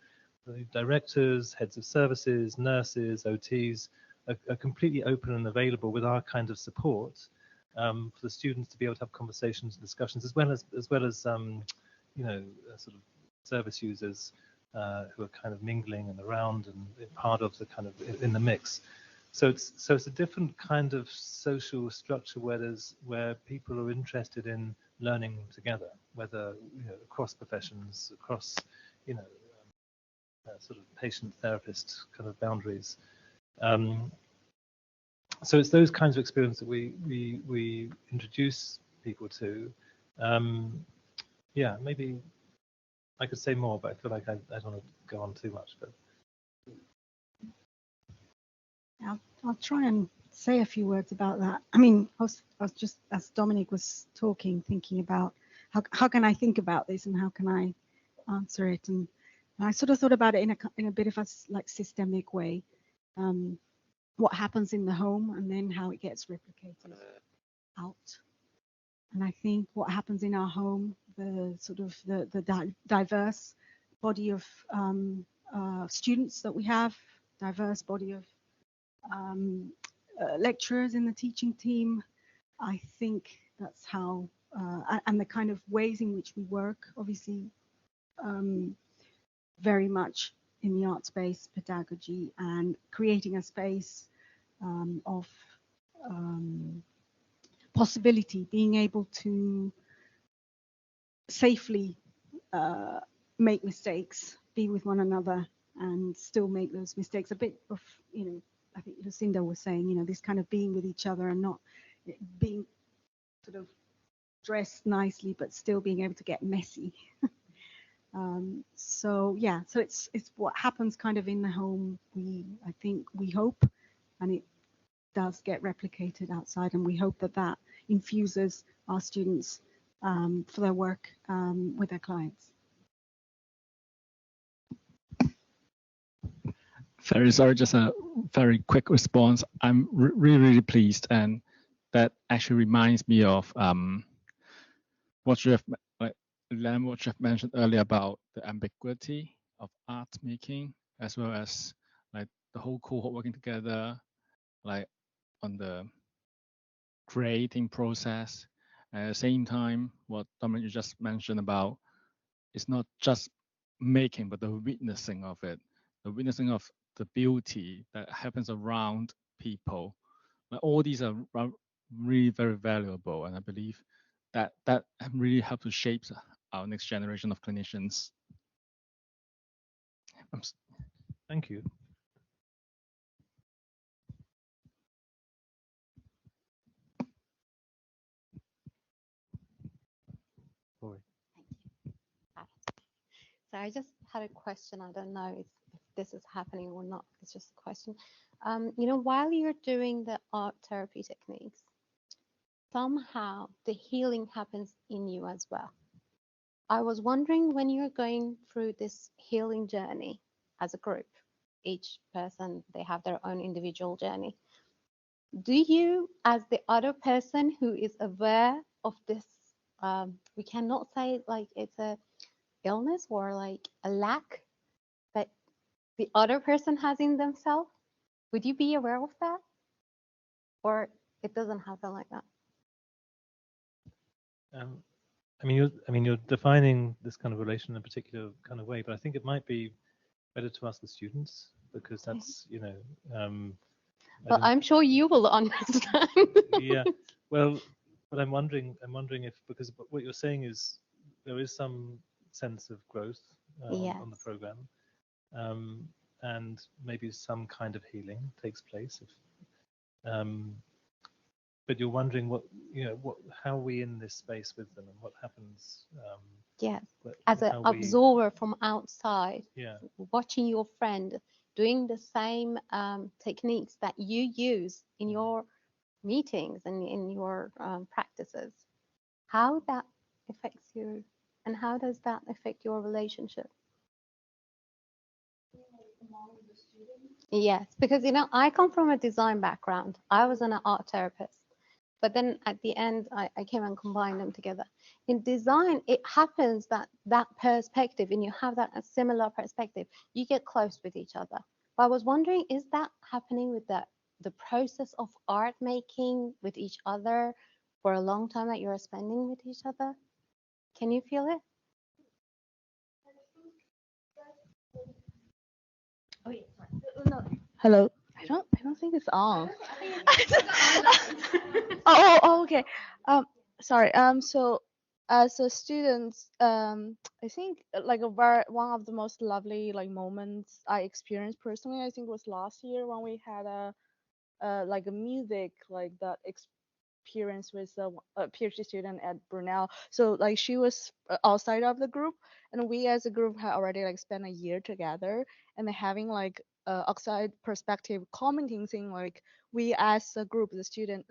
the directors, heads of services, nurses, OTs are completely open and available with our kind of support for the students to be able to have conversations and discussions, as well as you know, sort of service users who are kind of mingling and around and part of the kind of in the mix. So it's a different kind of social structure where people are interested in learning together, whether, you know, across professions, across, you know, sort of patient therapist kind of boundaries. So it's those kinds of experiences that we introduce people to. Yeah, maybe I could say more, but I feel like I don't want to go on too much. But I'll try and say a few words about that. I mean, I was just, as Dominic was talking, thinking about how can I think about this and how can I answer it, and I sort of thought about it in a bit of a like systemic way. What happens in the home and then how it gets replicated out. And I think what happens in our home, the sort of the diverse body of students that we have, diverse body of lecturers in the teaching team, I think that's how, and the kind of ways in which we work, obviously, very much in the arts-based pedagogy and creating a space of possibility, being able to safely make mistakes, be with one another, and still make those mistakes. A bit of, I think Lucinda was saying, this kind of being with each other and not being sort of dressed nicely, but still being able to get messy. So it's what happens kind of in the home. I think we hope, and it does get replicated outside, and we hope that infuses our students for their work with their clients. Very sorry, just a very quick response. I'm really pleased, and that actually reminds me of what you have mentioned earlier about the ambiguity of art making, as well as like the whole cohort working together, like on the creating process. At the same time, what Dominic you just mentioned about, it's not just making, but the witnessing of it, the witnessing of the beauty that happens around people. Like all these are really very valuable, and I believe that really helps to shape our next generation of clinicians. Thank you. Sorry. So I just had a question. I don't know if this is happening or not. It's just a question. While you're doing the art therapy techniques, somehow the healing happens in you as well. I was wondering, when you're going through this healing journey as a group, each person, they have their own individual journey. Do you, as the other person who is aware of this, we cannot say like it's a illness or like a lack that the other person has in themselves, would you be aware of that? Or it doesn't happen like that? You're defining this kind of relation in a particular kind of way, but I think it might be better to ask the students, because that's, But I'm sure you will understand. Yeah, well, but I'm wondering if, because what you're saying is there is some sense of growth Yes. on the program, and maybe some kind of healing takes place. But you're wondering how are we in this space with them, and what happens? Yes, as an observer from outside, watching your friend doing the same techniques that you use in your meetings and in your practices, how that affects you, and how does that affect your relationship? Yes, because I come from a design background. I was an art therapist, but then at the end I came and combined them together. In design, it happens that perspective, and you have that a similar perspective, you get close with each other. But I was wondering, is that happening with the process of art making with each other for a long time that you're spending with each other? Can you feel it? Oh, yeah, no. Hello. I don't think it's on. Okay. Sorry. So as a student, I think like one of the most lovely like moments I experienced personally, I think was last year when we had a like a music like that experience with a PhD student at Brunel. So like she was outside of the group, and we as a group had already like spent a year together, and having like outside perspective commenting thing, like we as a group, the student,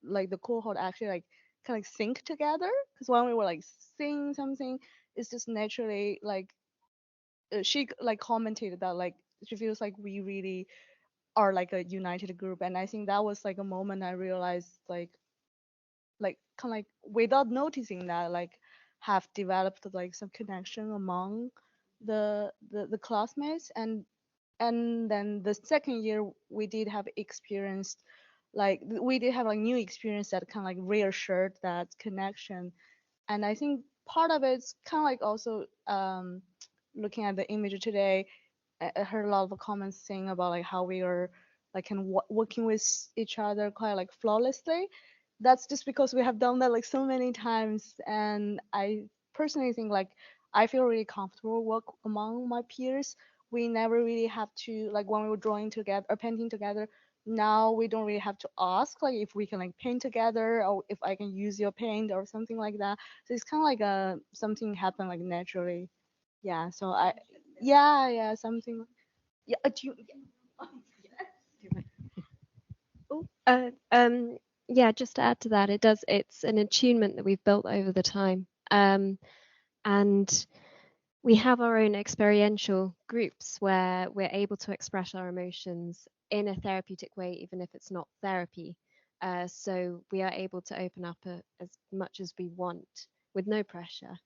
like the cohort actually like kind of think together, because when we were like saying something, it's just naturally like she like commented that like she feels like we really are like a united group. And I think that was like a moment I realized like like kind of like without noticing that, like have developed like some connection among the classmates. And then the second year we did have experienced, like we did have like new experience that kind of like reassured that connection. And I think part of it's kind of like also looking at the image today, I heard a lot of comments saying about like how we are like working with each other quite like flawlessly. That's just because we have done that like so many times. And I personally think like I feel really comfortable work among my peers. We never really have to, like when we were drawing together or painting together, now we don't really have to ask like if we can like paint together or if I can use your paint or something like that. So it's kind of like something happen like naturally. Yeah, so yeah, something. Yeah, do you, Yeah, just to add to that, it's an attunement that we've built over the time. And we have our own experiential groups where we're able to express our emotions in a therapeutic way, even if it's not therapy. So we are able to open up as much as we want with no pressure.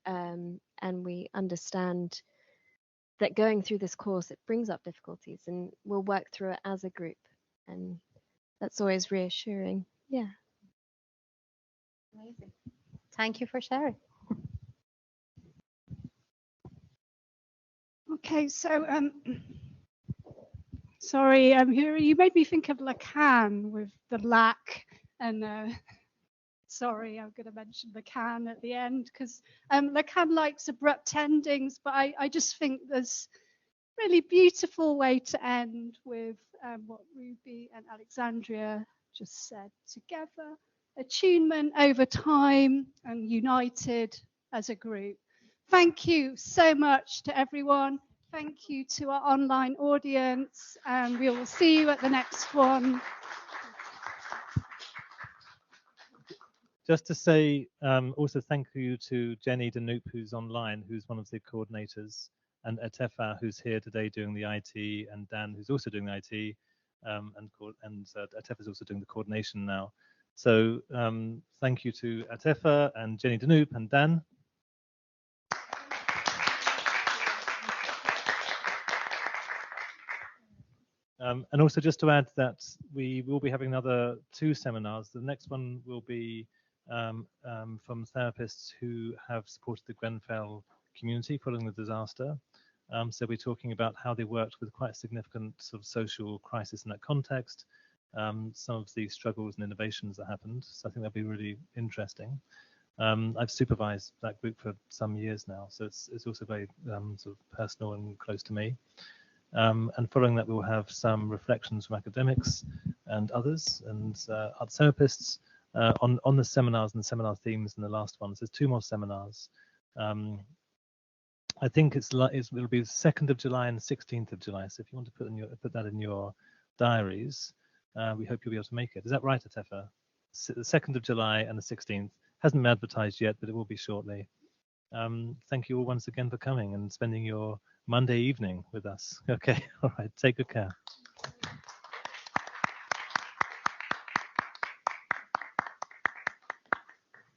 And we understand that going through this course, it brings up difficulties, and we'll work through it as a group. And that's always reassuring. Yeah. Amazing. Thank you for sharing. Okay, so sorry, you made me think of Lacan with the lack, and sorry, I'm going to mention Lacan at the end because Lacan likes abrupt endings, but I just think there's a really beautiful way to end with what Ruby and Alexandria just said together: attunement over time and united as a group. Thank you so much to everyone. Thank you to our online audience, and we will see you at the next one. Just to say, also thank you to Jenny Danoop, who's online, who's one of the coordinators, and Atefa, who's here today doing the IT, and Dan, who's also doing the IT, and Atefa is also doing the coordination now. So thank you to Atefa and Jenny Danoop and Dan. And also just to add that we will be having another 2 seminars. The next one will be from therapists who have supported the Grenfell community following the disaster. So we're talking about how they worked with quite a significant sort of social crisis in that context, some of the struggles and innovations that happened. So I think that'll be really interesting. I've supervised that group for some years now, so it's also very sort of personal and close to me. And following that, we'll have some reflections from academics and others and art therapists on the seminars and the seminar themes in the last one. So there's 2 more seminars. I think it'll be the 2nd of July and the 16th of July. So if you want to put that in your diaries, we hope you'll be able to make it. Is that right, Atefa? The 2nd of July and the 16th. Hasn't been advertised yet, but it will be shortly. Thank you all once again for coming and spending your Monday evening with us. Okay, all right, take good care.